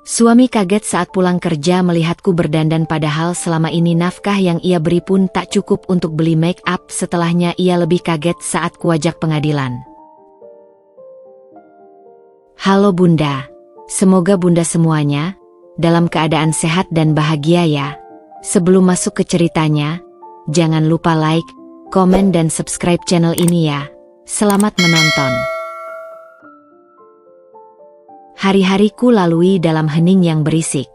Suami kaget saat pulang kerja melihatku berdandan padahal selama ini nafkah yang ia beri pun tak cukup untuk beli make up. Setelahnya ia lebih kaget saat kuajak pengadilan. Halo Bunda, semoga Bunda semuanya dalam keadaan sehat dan bahagia ya. Sebelum masuk ke ceritanya, jangan lupa like, komen dan subscribe channel ini ya. Selamat menonton. Hari-hariku lalui dalam hening yang berisik.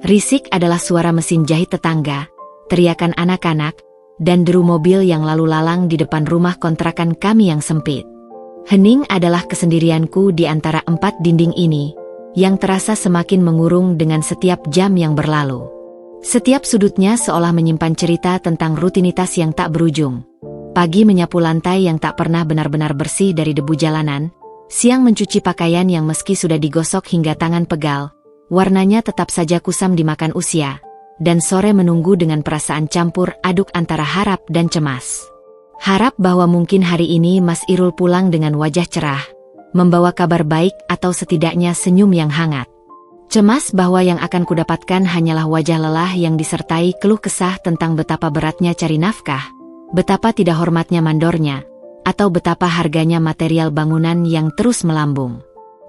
Risik adalah suara mesin jahit tetangga, teriakan anak-anak, dan deru mobil yang lalu lalang di depan rumah kontrakan kami yang sempit. Hening adalah kesendirianku di antara 4 dinding ini, yang terasa semakin mengurung dengan setiap jam yang berlalu. Setiap sudutnya seolah menyimpan cerita tentang rutinitas yang tak berujung. Pagi menyapu lantai yang tak pernah benar-benar bersih dari debu jalanan, siang mencuci pakaian yang meski sudah digosok hingga tangan pegal, warnanya tetap saja kusam dimakan usia, dan sore menunggu dengan perasaan campur aduk antara harap dan cemas. Harap bahwa mungkin hari ini Mas Irul pulang dengan wajah cerah, membawa kabar baik atau setidaknya senyum yang hangat. Cemas bahwa yang akan kudapatkan hanyalah wajah lelah yang disertai keluh kesah tentang betapa beratnya cari nafkah, betapa tidak hormatnya mandornya, atau betapa harganya material bangunan yang terus melambung.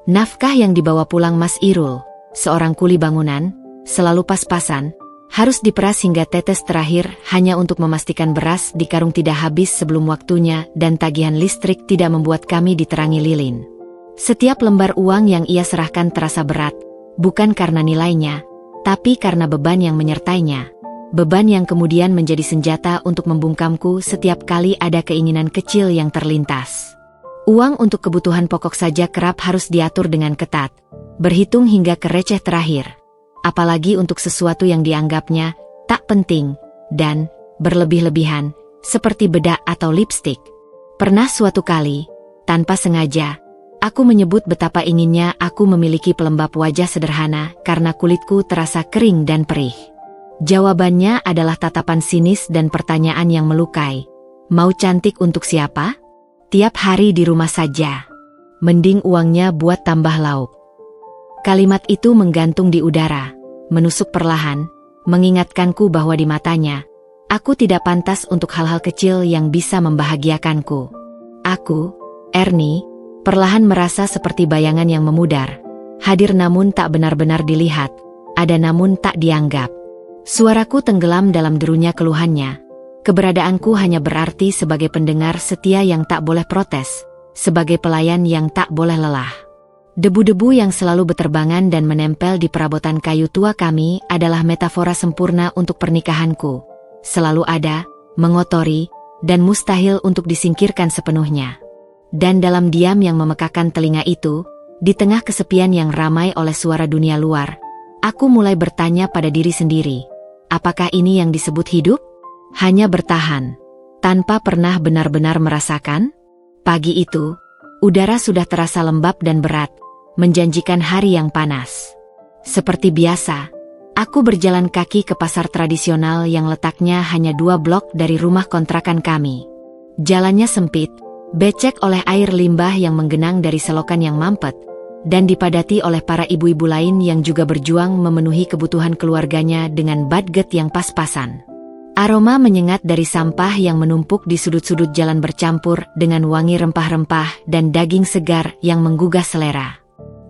Nafkah yang dibawa pulang Mas Irul, seorang kuli bangunan, selalu pas-pasan, harus diperas hingga tetes terakhir hanya untuk memastikan beras di karung tidak habis sebelum waktunya dan tagihan listrik tidak membuat kami diterangi lilin. Setiap lembar uang yang ia serahkan terasa berat, bukan karena nilainya, tapi karena beban yang menyertainya. Beban yang kemudian menjadi senjata untuk membungkamku setiap kali ada keinginan kecil yang terlintas. Uang untuk kebutuhan pokok saja kerap harus diatur dengan ketat, berhitung hingga ke receh terakhir. Apalagi untuk sesuatu yang dianggapnya tak penting dan berlebih-lebihan, seperti bedak atau lipstik. Pernah suatu kali, tanpa sengaja, aku menyebut betapa inginnya aku memiliki pelembab wajah sederhana karena kulitku terasa kering dan perih. Jawabannya adalah tatapan sinis dan pertanyaan yang melukai. Mau cantik untuk siapa? Tiap hari di rumah saja. Mending uangnya buat tambah lauk. Kalimat itu menggantung di udara, menusuk perlahan, mengingatkanku bahwa di matanya, aku tidak pantas untuk hal-hal kecil yang bisa membahagiakanku. Aku, Ernie, perlahan merasa seperti bayangan yang memudar. Hadir namun tak benar-benar dilihat, ada namun tak dianggap. Suaraku tenggelam dalam derunya keluhannya. Keberadaanku hanya berarti sebagai pendengar setia yang tak boleh protes, sebagai pelayan yang tak boleh lelah. Debu-debu yang selalu beterbangan dan menempel di perabotan kayu tua kami adalah metafora sempurna untuk pernikahanku. Selalu ada, mengotori, dan mustahil untuk disingkirkan sepenuhnya. Dan dalam diam yang memekakan telinga itu, di tengah kesepian yang ramai oleh suara dunia luar, aku mulai bertanya pada diri sendiri. Apakah ini yang disebut hidup? Hanya bertahan, tanpa pernah benar-benar merasakan? Pagi itu, udara sudah terasa lembab dan berat, menjanjikan hari yang panas. Seperti biasa, aku berjalan kaki ke pasar tradisional yang letaknya hanya 2 blok dari rumah kontrakan kami. Jalannya sempit, becek oleh air limbah yang menggenang dari selokan yang mampet, dan dipadati oleh para ibu-ibu lain yang juga berjuang memenuhi kebutuhan keluarganya dengan budget yang pas-pasan. Aroma menyengat dari sampah yang menumpuk di sudut-sudut jalan bercampur dengan wangi rempah-rempah dan daging segar yang menggugah selera.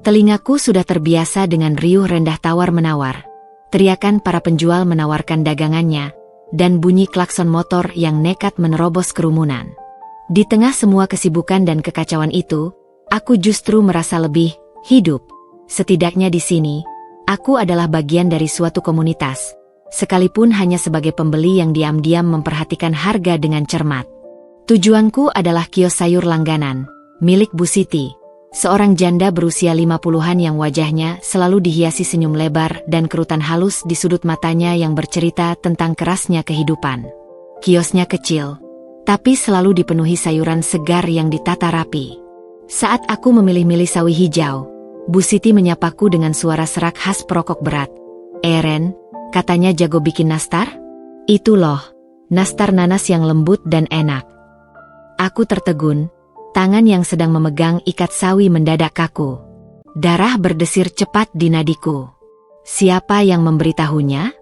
Telingaku sudah terbiasa dengan riuh rendah tawar-menawar, teriakan para penjual menawarkan dagangannya, dan bunyi klakson motor yang nekat menerobos kerumunan. Di tengah semua kesibukan dan kekacauan itu, aku justru merasa lebih hidup. Setidaknya di sini, aku adalah bagian dari suatu komunitas, sekalipun hanya sebagai pembeli yang diam-diam memperhatikan harga dengan cermat. Tujuanku adalah kios sayur langganan, milik Bu Siti, seorang janda berusia 50-an yang wajahnya selalu dihiasi senyum lebar dan kerutan halus di sudut matanya yang bercerita tentang kerasnya kehidupan. Kiosnya kecil, tapi selalu dipenuhi sayuran segar yang ditata rapi. Saat aku memilih-milih sawi hijau, Bu Siti menyapaku dengan suara serak khas perokok berat. Eren, katanya jago bikin nastar? Itu loh, nastar nanas yang lembut dan enak. Aku tertegun, tangan yang sedang memegang ikat sawi mendadak kaku. Darah berdesir cepat di nadiku. Siapa yang memberitahunya?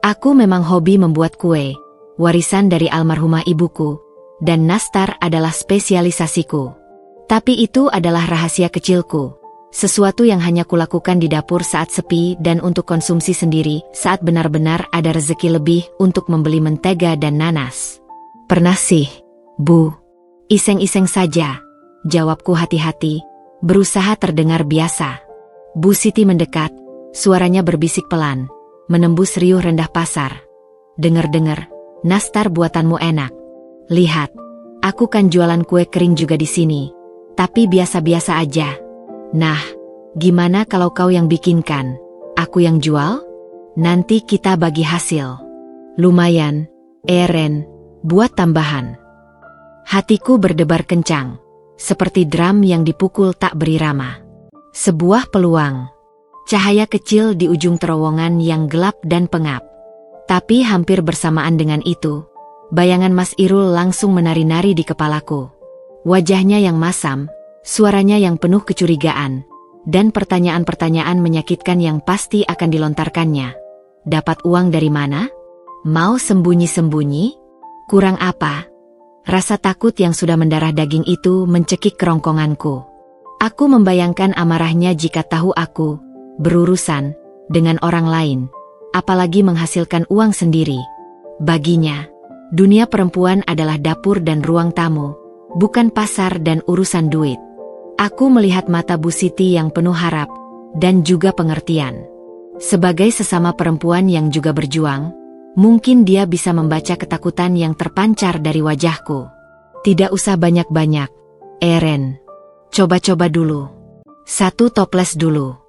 Aku memang hobi membuat kue, warisan dari almarhumah ibuku, dan nastar adalah spesialisasiku. Tapi itu adalah rahasia kecilku. Sesuatu yang hanya kulakukan di dapur saat sepi dan untuk konsumsi sendiri saat benar-benar ada rezeki lebih untuk membeli mentega dan nanas. Pernah sih, Bu. Iseng-iseng saja, jawabku hati-hati, berusaha terdengar biasa. Bu Siti mendekat, suaranya berbisik pelan, menembus riuh rendah pasar. Dengar-dengar, nastar buatanmu enak. Lihat, aku kan jualan kue kering juga di sini, tapi biasa-biasa aja. Nah, gimana kalau kau yang bikinkan, aku yang jual? Nanti kita bagi hasil. Lumayan, Eren, buat tambahan. Hatiku berdebar kencang, seperti drum yang dipukul tak berirama. Sebuah peluang. Cahaya kecil di ujung terowongan yang gelap dan pengap. Tapi hampir bersamaan dengan itu, bayangan Mas Irul langsung menari-nari di kepalaku. Wajahnya yang masam, suaranya yang penuh kecurigaan, dan pertanyaan-pertanyaan menyakitkan yang pasti akan dilontarkannya. Dapat uang dari mana? Mau sembunyi-sembunyi? Kurang apa? Rasa takut yang sudah mendarah daging itu mencekik kerongkonganku. Aku membayangkan amarahnya jika tahu aku berurusan dengan orang lain, apalagi menghasilkan uang sendiri. Baginya, dunia perempuan adalah dapur dan ruang tamu, bukan pasar dan urusan duit. Aku melihat mata Bu Siti yang penuh harap dan juga pengertian. Sebagai sesama perempuan yang juga berjuang, mungkin dia bisa membaca ketakutan yang terpancar dari wajahku. Tidak usah banyak-banyak, Eren. Coba-coba dulu. 1 toples dulu.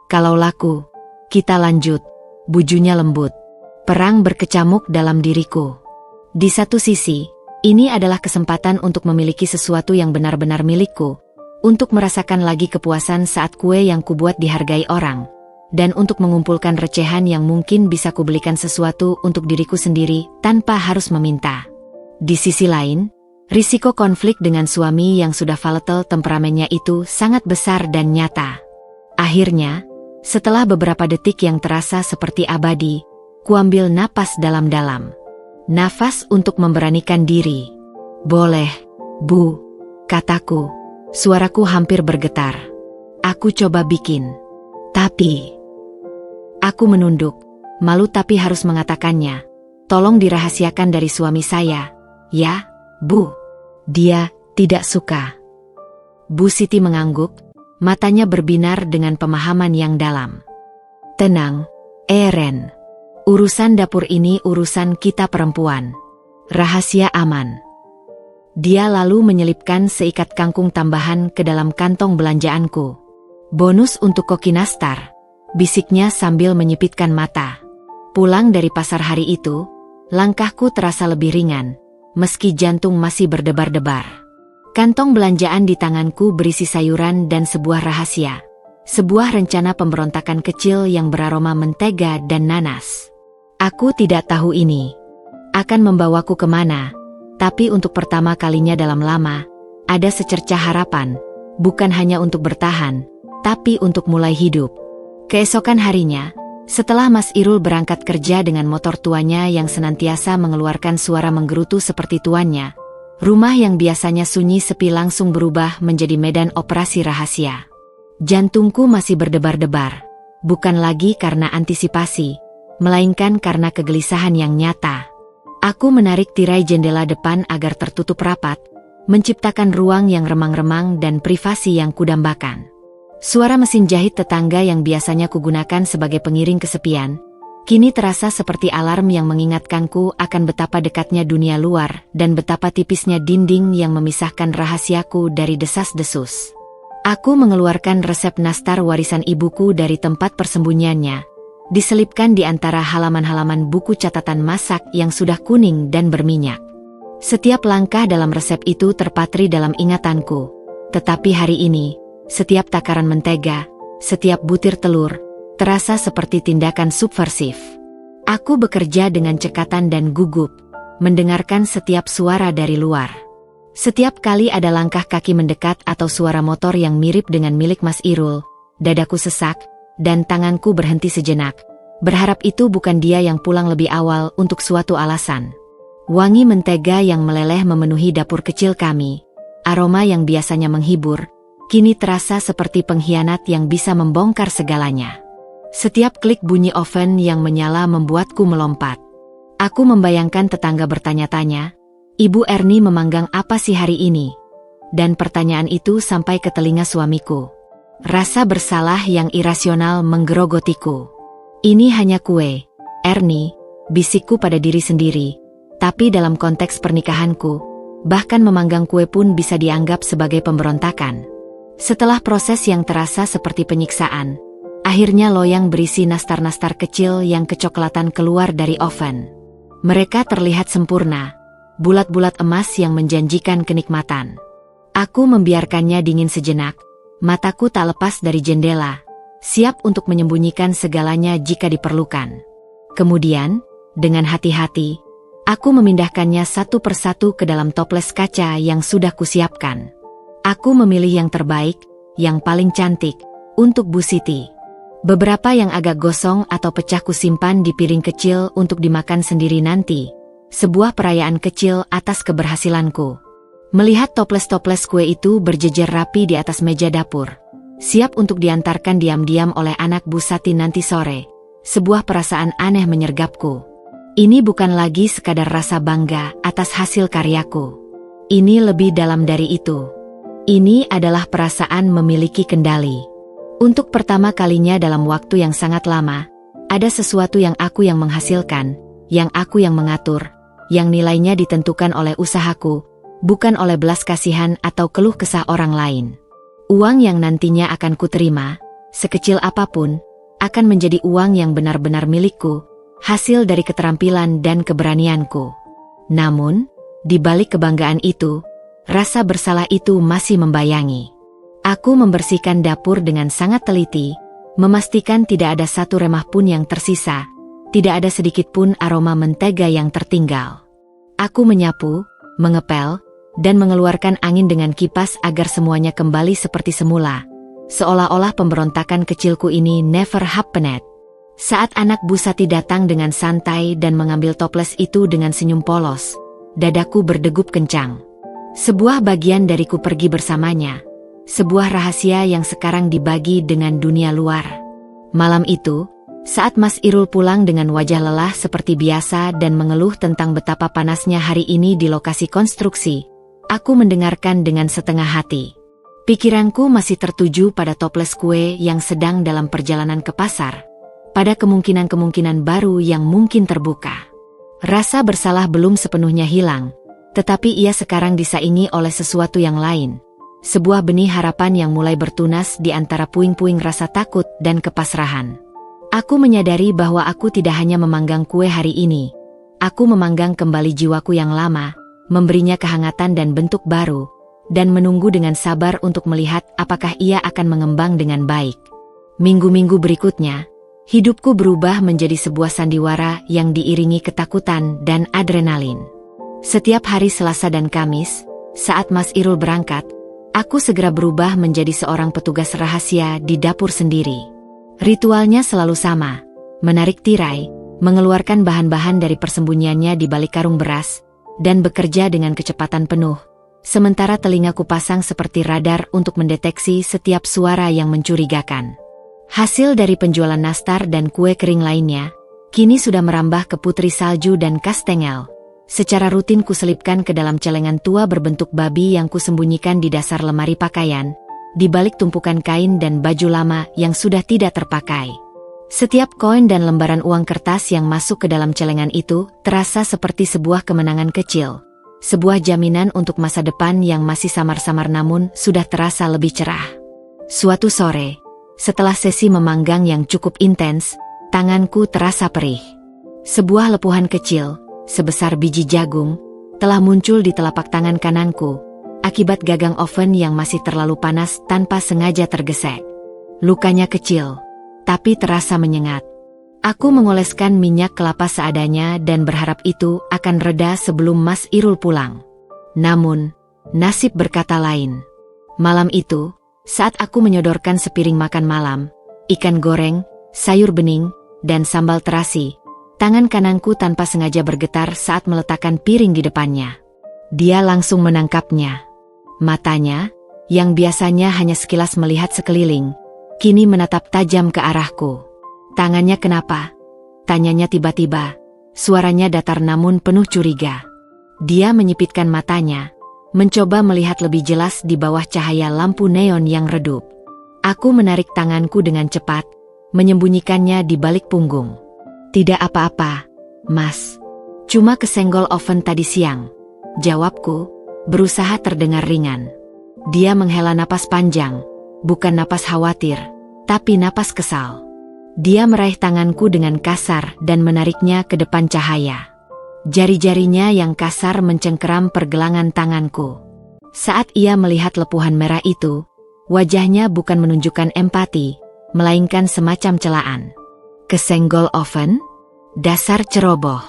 Kalau laku, kita lanjut. Bujunya lembut. Perang berkecamuk dalam diriku. Di satu sisi, ini adalah kesempatan untuk memiliki sesuatu yang benar-benar milikku, untuk merasakan lagi kepuasan saat kue yang kubuat dihargai orang, dan untuk mengumpulkan recehan yang mungkin bisa kubelikan sesuatu untuk diriku sendiri tanpa harus meminta. Di sisi lain, risiko konflik dengan suami yang sudah volatile temperamennya itu sangat besar dan nyata. Akhirnya, setelah beberapa detik yang terasa seperti abadi, kuambil napas dalam-dalam. Nafas untuk memberanikan diri. Boleh, Bu, kataku. Suaraku hampir bergetar. Aku coba bikin. Tapi... Aku menunduk, malu tapi harus mengatakannya. Tolong dirahasiakan dari suami saya. Ya, Bu. Dia tidak suka. Bu Siti mengangguk, matanya berbinar dengan pemahaman yang dalam. Tenang, Eren. Urusan dapur ini urusan kita perempuan. Rahasia aman. Dia lalu menyelipkan seikat kangkung tambahan ke dalam kantong belanjaanku. Bonus untuk koki nastar, bisiknya sambil menyipitkan mata. Pulang dari pasar hari itu, langkahku terasa lebih ringan, meski jantung masih berdebar-debar. Kantong belanjaan di tanganku berisi sayuran dan sebuah rahasia. Sebuah rencana pemberontakan kecil yang beraroma mentega dan nanas. Aku tidak tahu ini akan membawaku kemana. Tapi untuk pertama kalinya dalam lama, ada secercah harapan, bukan hanya untuk bertahan, tapi untuk mulai hidup. Keesokan harinya, setelah Mas Irul berangkat kerja dengan motor tuanya yang senantiasa mengeluarkan suara menggerutu seperti tuannya, rumah yang biasanya sunyi sepi langsung berubah menjadi medan operasi rahasia. Jantungku masih berdebar-debar, bukan lagi karena antisipasi, melainkan karena kegelisahan yang nyata. Aku menarik tirai jendela depan agar tertutup rapat, menciptakan ruang yang remang-remang dan privasi yang kudambakan. Suara mesin jahit tetangga yang biasanya kugunakan sebagai pengiring kesepian, kini terasa seperti alarm yang mengingatkanku akan betapa dekatnya dunia luar dan betapa tipisnya dinding yang memisahkan rahasiaku dari desas-desus. Aku mengeluarkan resep nastar warisan ibuku dari tempat persembunyiannya, diselipkan di antara halaman-halaman buku catatan masak yang sudah kuning dan berminyak. Setiap langkah dalam resep itu terpatri dalam ingatanku. Tetapi hari ini, setiap takaran mentega, setiap butir telur, terasa seperti tindakan subversif. Aku bekerja dengan cekatan dan gugup, mendengarkan setiap suara dari luar. Setiap kali ada langkah kaki mendekat atau suara motor yang mirip dengan milik Mas Irul, dadaku sesak, dan tanganku berhenti sejenak. Berharap itu bukan dia yang pulang lebih awal untuk suatu alasan. Wangi mentega yang meleleh memenuhi dapur kecil kami. Aroma yang biasanya menghibur, kini terasa seperti pengkhianat yang bisa membongkar segalanya. Setiap klik bunyi oven yang menyala membuatku melompat. Aku membayangkan tetangga bertanya-tanya, "Ibu Erni memanggang apa sih hari ini?" Dan pertanyaan itu sampai ke telinga suamiku. Rasa bersalah yang irasional menggerogotiku. "Ini hanya kue, Erni," bisikku pada diri sendiri. Tapi dalam konteks pernikahanku, bahkan memanggang kue pun bisa dianggap sebagai pemberontakan. Setelah proses yang terasa seperti penyiksaan, akhirnya loyang berisi nastar-nastar kecil yang kecoklatan keluar dari oven. Mereka terlihat sempurna, bulat-bulat emas yang menjanjikan kenikmatan. Aku membiarkannya dingin sejenak, mataku tak lepas dari jendela, siap untuk menyembunyikan segalanya jika diperlukan. Kemudian, dengan hati-hati, aku memindahkannya satu persatu ke dalam toples kaca yang sudah kusiapkan. Aku memilih yang terbaik, yang paling cantik, untuk Bu Siti. Beberapa yang agak gosong atau pecah kusimpan di piring kecil untuk dimakan sendiri nanti. Sebuah perayaan kecil atas keberhasilanku. Melihat toples-toples kue itu berjejer rapi di atas meja dapur, siap untuk diantarkan diam-diam oleh anak Bu Sati nanti sore, sebuah perasaan aneh menyergapku. Ini bukan lagi sekadar rasa bangga atas hasil karyaku. Ini lebih dalam dari itu. Ini adalah perasaan memiliki kendali. Untuk pertama kalinya dalam waktu yang sangat lama, ada sesuatu yang menghasilkan, yang aku yang mengatur, yang nilainya ditentukan oleh usahaku, bukan oleh belas kasihan atau keluh kesah orang lain. Uang yang nantinya akan kuterima, sekecil apapun, akan menjadi uang yang benar-benar milikku, hasil dari keterampilan dan keberanianku. Namun, di balik kebanggaan itu, rasa bersalah itu masih membayangi. Aku membersihkan dapur dengan sangat teliti, memastikan tidak ada satu remah pun yang tersisa, tidak ada sedikit pun aroma mentega yang tertinggal. Aku menyapu, mengepel, dan mengeluarkan angin dengan kipas agar semuanya kembali seperti semula, seolah-olah pemberontakan kecilku ini never happened. Saat anak Bu Sati datang dengan santai dan mengambil toples itu dengan senyum polos, dadaku berdegup kencang. Sebuah bagian dariku pergi bersamanya, sebuah rahasia yang sekarang dibagi dengan dunia luar. Malam itu, saat Mas Irul pulang dengan wajah lelah seperti biasa dan mengeluh tentang betapa panasnya hari ini di lokasi konstruksi, aku mendengarkan dengan setengah hati. Pikiranku masih tertuju pada toples kue yang sedang dalam perjalanan ke pasar, pada kemungkinan-kemungkinan baru yang mungkin terbuka. Rasa bersalah belum sepenuhnya hilang, tetapi ia sekarang disaingi oleh sesuatu yang lain. Sebuah benih harapan yang mulai bertunas di antara puing-puing rasa takut dan kepasrahan. Aku menyadari bahwa aku tidak hanya memanggang kue hari ini. Aku memanggang kembali jiwaku yang lama, memberinya kehangatan dan bentuk baru, dan menunggu dengan sabar untuk melihat apakah ia akan mengembang dengan baik. Minggu-minggu berikutnya, hidupku berubah menjadi sebuah sandiwara yang diiringi ketakutan dan adrenalin. Setiap hari Selasa dan Kamis, saat Mas Irul berangkat, aku segera berubah menjadi seorang petugas rahasia di dapur sendiri. Ritualnya selalu sama, menarik tirai, mengeluarkan bahan-bahan dari persembunyiannya di balik karung beras, dan bekerja dengan kecepatan penuh. Sementara telingaku pasang seperti radar untuk mendeteksi setiap suara yang mencurigakan. Hasil dari penjualan nastar dan kue kering lainnya, kini sudah merambah ke putri salju dan kastengel. Secara rutin kuselipkan ke dalam celengan tua berbentuk babi yang kusembunyikan di dasar lemari pakaian, di balik tumpukan kain dan baju lama yang sudah tidak terpakai. Setiap koin dan lembaran uang kertas yang masuk ke dalam celengan itu terasa seperti sebuah kemenangan kecil, sebuah jaminan untuk masa depan yang masih samar-samar namun sudah terasa lebih cerah. Suatu sore, setelah sesi memanggang yang cukup intens, tanganku terasa perih. Sebuah lepuhan kecil, sebesar biji jagung, telah muncul di telapak tangan kananku, akibat gagang oven yang masih terlalu panas tanpa sengaja tergesek. Lukanya kecil, tapi terasa menyengat. Aku mengoleskan minyak kelapa seadanya dan berharap itu akan reda sebelum Mas Irul pulang. Namun, nasib berkata lain. Malam itu, saat aku menyodorkan sepiring makan malam, ikan goreng, sayur bening, dan sambal terasi. Tangan kananku tanpa sengaja bergetar saat meletakkan piring di depannya. Dia langsung menangkapnya. Matanya, yang biasanya hanya sekilas melihat sekeliling, kini menatap tajam ke arahku. Tangannya kenapa? Tanyanya tiba-tiba. Suaranya datar namun penuh curiga. Dia menyipitkan matanya, mencoba melihat lebih jelas di bawah cahaya lampu neon yang redup. Aku menarik tanganku dengan cepat, menyembunyikannya di balik punggung. Tidak apa-apa, Mas. Cuma kesenggol oven tadi siang. Jawabku, berusaha terdengar ringan. Dia menghela napas panjang, bukan napas khawatir, tapi napas kesal. Dia meraih tanganku dengan kasar dan menariknya ke depan cahaya. Jari-jarinya yang kasar mencengkeram pergelangan tanganku. Saat ia melihat lepuhan merah itu, wajahnya bukan menunjukkan empati, melainkan semacam celaan. Kesenggol oven? Dasar ceroboh.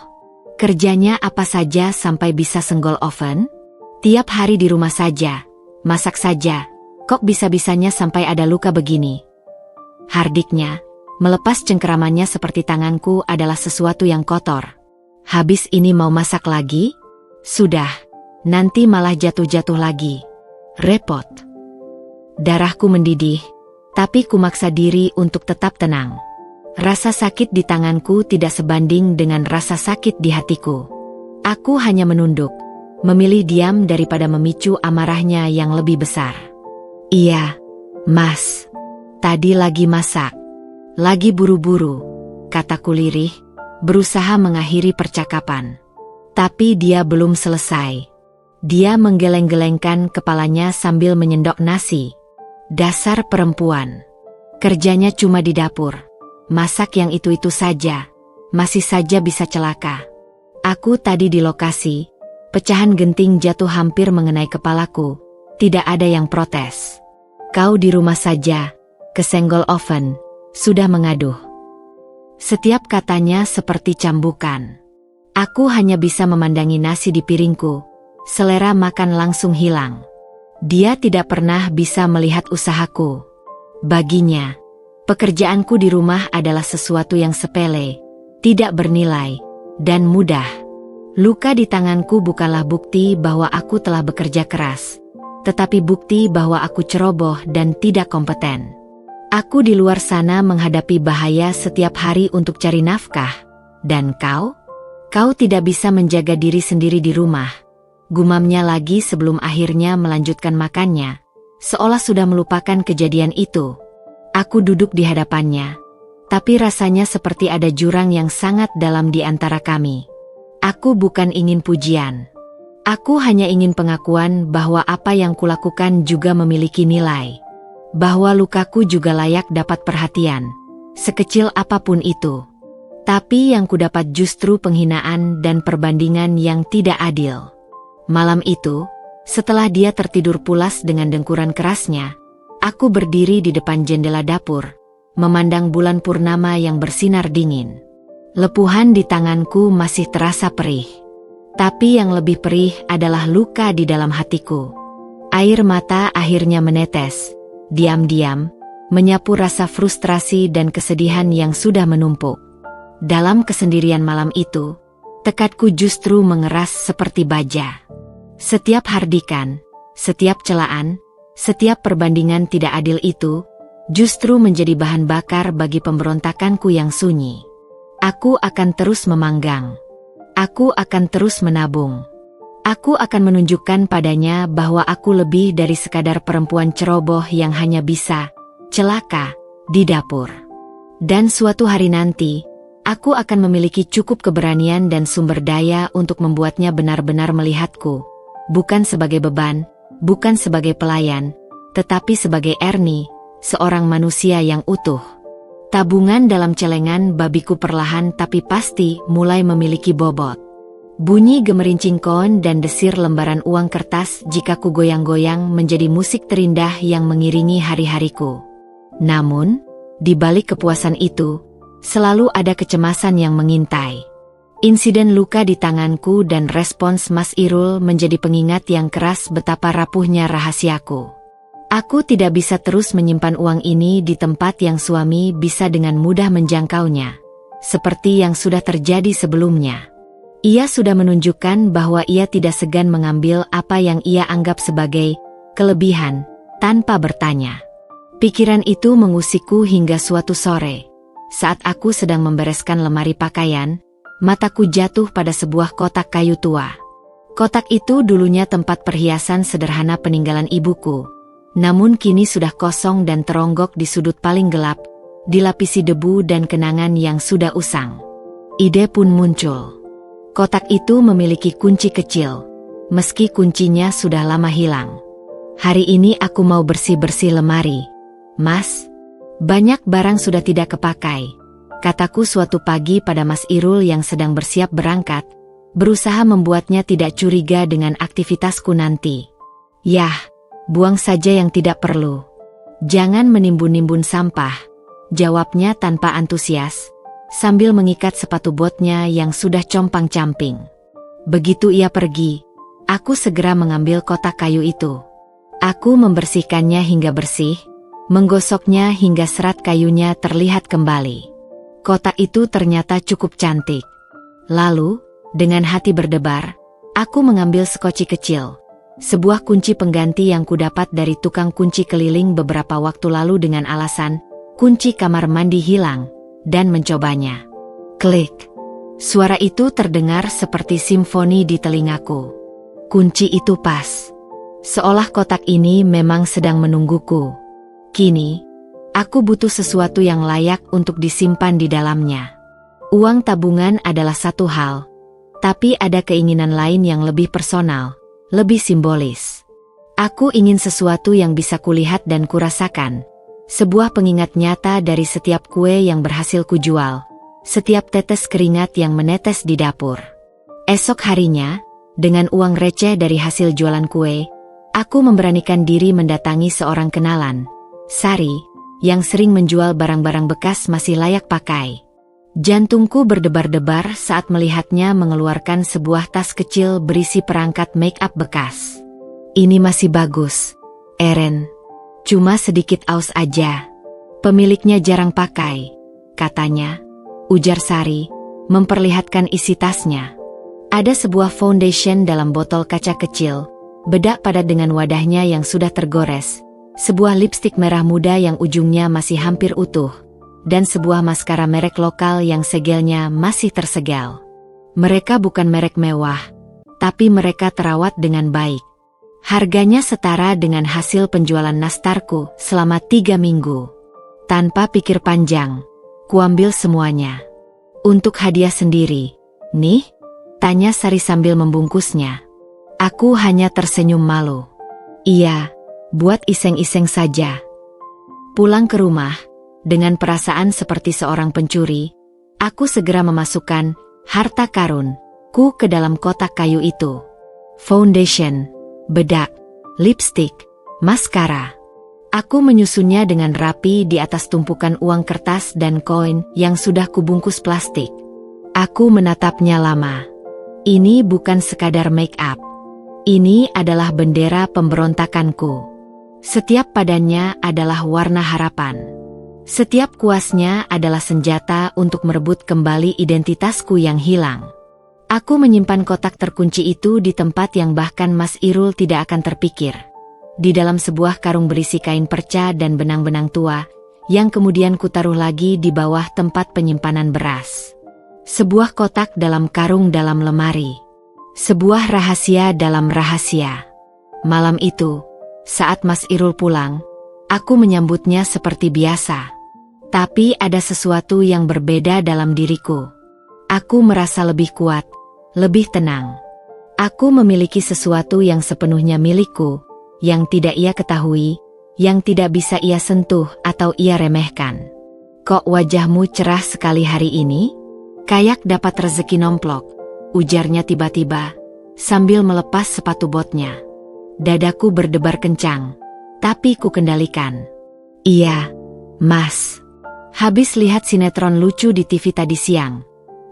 Kerjanya apa saja sampai bisa senggol oven? Tiap hari di rumah saja, masak saja, kok bisa-bisanya sampai ada luka begini? Hardiknya, melepas cengkeramannya seperti tanganku adalah sesuatu yang kotor. Habis ini mau masak lagi? Sudah, nanti malah jatuh-jatuh lagi. Repot. Darahku mendidih, tapi kumaksa diri untuk tetap tenang. Rasa sakit di tanganku tidak sebanding dengan rasa sakit di hatiku. Aku hanya menunduk, memilih diam daripada memicu amarahnya yang lebih besar. Iya, Mas. Tadi lagi masak. Lagi buru-buru, kataku lirih, berusaha mengakhiri percakapan. Tapi dia belum selesai. Dia menggeleng-gelengkan kepalanya sambil menyendok nasi. Dasar perempuan. Kerjanya cuma di dapur. Masak yang itu-itu saja, masih saja bisa celaka. Aku tadi di lokasi, pecahan genting jatuh hampir mengenai kepalaku, tidak ada yang protes. Kau di rumah saja, kesenggol oven, sudah mengaduh. Setiap katanya seperti cambukan. Aku hanya bisa memandangi nasi di piringku, selera makan langsung hilang. Dia tidak pernah bisa melihat usahaku. Baginya, pekerjaanku di rumah adalah sesuatu yang sepele, tidak bernilai, dan mudah. Luka di tanganku bukanlah bukti bahwa aku telah bekerja keras, tetapi bukti bahwa aku ceroboh dan tidak kompeten. Aku di luar sana menghadapi bahaya setiap hari untuk cari nafkah, dan kau? Kau tidak bisa menjaga diri sendiri di rumah. Gumamnya lagi sebelum akhirnya melanjutkan makannya, seolah sudah melupakan kejadian itu. Aku duduk di hadapannya, tapi rasanya seperti ada jurang yang sangat dalam di antara kami. Aku bukan ingin pujian. Aku hanya ingin pengakuan bahwa apa yang kulakukan juga memiliki nilai. Bahwa lukaku juga layak dapat perhatian, sekecil apapun itu. Tapi yang kudapat justru penghinaan dan perbandingan yang tidak adil. Malam itu, setelah dia tertidur pulas dengan dengkuran kerasnya, aku berdiri di depan jendela dapur, memandang bulan purnama yang bersinar dingin. Lepuhan di tanganku masih terasa perih. Tapi yang lebih perih adalah luka di dalam hatiku. Air mata akhirnya menetes, diam-diam, menyapu rasa frustrasi dan kesedihan yang sudah menumpuk. Dalam kesendirian malam itu, tekadku justru mengeras seperti baja. Setiap hardikan, setiap celaan, setiap perbandingan tidak adil itu, justru menjadi bahan bakar bagi pemberontakanku yang sunyi. Aku akan terus memanggang. Aku akan terus menabung. Aku akan menunjukkan padanya bahwa aku lebih dari sekadar perempuan ceroboh yang hanya bisa celaka di dapur. Dan suatu hari nanti, aku akan memiliki cukup keberanian dan sumber daya untuk membuatnya benar-benar melihatku, bukan sebagai beban, bukan sebagai pelayan, tetapi sebagai Ernie, seorang manusia yang utuh. Tabungan dalam celengan babiku perlahan tapi pasti mulai memiliki bobot. Bunyi gemerincing koin dan desir lembaran uang kertas jika ku goyang-goyang menjadi musik terindah yang mengiringi hari-hariku. Namun, di balik kepuasan itu, selalu ada kecemasan yang mengintai. Insiden luka di tanganku dan respons Mas Irul menjadi pengingat yang keras betapa rapuhnya rahasiaku. Aku tidak bisa terus menyimpan uang ini di tempat yang suami bisa dengan mudah menjangkaunya, seperti yang sudah terjadi sebelumnya. Ia sudah menunjukkan bahwa ia tidak segan mengambil apa yang ia anggap sebagai kelebihan, tanpa bertanya. Pikiran itu mengusikku hingga suatu sore. Saat aku sedang membereskan lemari pakaian, mataku jatuh pada sebuah kotak kayu tua. Kotak itu dulunya tempat perhiasan sederhana peninggalan ibuku, namun kini sudah kosong dan teronggok di sudut paling gelap, dilapisi debu dan kenangan yang sudah usang. Ide pun muncul. Kotak itu memiliki kunci kecil, meski kuncinya sudah lama hilang. Hari ini aku mau bersih-bersih lemari, Mas. Banyak barang sudah tidak kepakai, kataku suatu pagi pada Mas Irul yang sedang bersiap berangkat, berusaha membuatnya tidak curiga dengan aktivitasku nanti. Yah, buang saja yang tidak perlu. Jangan menimbun-nimbun sampah, jawabnya tanpa antusias, sambil mengikat sepatu botnya yang sudah compang-camping. Begitu ia pergi, aku segera mengambil kotak kayu itu. Aku membersihkannya hingga bersih, menggosoknya hingga serat kayunya terlihat kembali. Kotak itu ternyata cukup cantik. Lalu, dengan hati berdebar, aku mengambil sekoci kecil, sebuah kunci pengganti yang kudapat dari tukang kunci keliling beberapa waktu lalu dengan alasan kunci kamar mandi hilang, dan mencobanya. Klik. Suara itu terdengar seperti simfoni di telingaku. Kunci itu pas. Seolah kotak ini memang sedang menungguku. Kini, aku butuh sesuatu yang layak untuk disimpan di dalamnya. Uang tabungan adalah satu hal, tapi ada keinginan lain yang lebih personal, lebih simbolis. Aku ingin sesuatu yang bisa kulihat dan kurasakan. Sebuah pengingat nyata dari setiap kue yang berhasil kujual, setiap tetes keringat yang menetes di dapur. Esok harinya, dengan uang receh dari hasil jualan kue, aku memberanikan diri mendatangi seorang kenalan, Sari, yang sering menjual barang-barang bekas masih layak pakai. Jantungku berdebar-debar saat melihatnya mengeluarkan sebuah tas kecil berisi perangkat make up bekas. Ini masih bagus, Eren. Cuma sedikit aus aja. Pemiliknya jarang pakai, katanya, ujar Sari, memperlihatkan isi tasnya. Ada sebuah foundation dalam botol kaca kecil, bedak padat dengan wadahnya yang sudah tergores, sebuah lipstik merah muda yang ujungnya masih hampir utuh, dan sebuah maskara merek lokal yang segelnya masih tersegel. Mereka bukan merek mewah, tapi mereka terawat dengan baik. Harganya setara dengan hasil penjualan nastarku selama 3 minggu. Tanpa pikir panjang, kuambil semuanya. Untuk hadiah sendiri, nih? Tanya Sari sambil membungkusnya. Aku hanya tersenyum malu. Iya, buat iseng-iseng saja. Pulang ke rumah, dengan perasaan seperti seorang pencuri, aku segera memasukkan harta karunku ke dalam kotak kayu itu. Foundation, bedak, lipstik, maskara. Aku menyusunnya dengan rapi di atas tumpukan uang kertas dan koin yang sudah kubungkus plastik. Aku menatapnya lama. Ini bukan sekadar make up. Ini adalah bendera pemberontakanku. Setiap padannya adalah warna harapan. Setiap kuasnya adalah senjata untuk merebut kembali identitasku yang hilang. Aku menyimpan kotak terkunci itu di tempat yang bahkan Mas Irul tidak akan terpikir. Di dalam sebuah karung berisi kain perca dan benang-benang tua, yang kemudian kutaruh lagi di bawah tempat penyimpanan beras. Sebuah kotak dalam karung dalam lemari. Sebuah rahasia dalam rahasia. Malam itu, saat Mas Irul pulang, aku menyambutnya seperti biasa. Tapi ada sesuatu yang berbeda dalam diriku. Aku merasa lebih kuat, lebih tenang. Aku memiliki sesuatu yang sepenuhnya milikku, yang tidak ia ketahui, yang tidak bisa ia sentuh atau ia remehkan. Kok wajahmu cerah sekali hari ini? Kayak dapat rezeki nomplok, ujarnya tiba-tiba, sambil melepas sepatu botnya. Dadaku berdebar kencang, tapi ku kendalikan. Iya, Mas. Habis lihat sinetron lucu di TV tadi siang.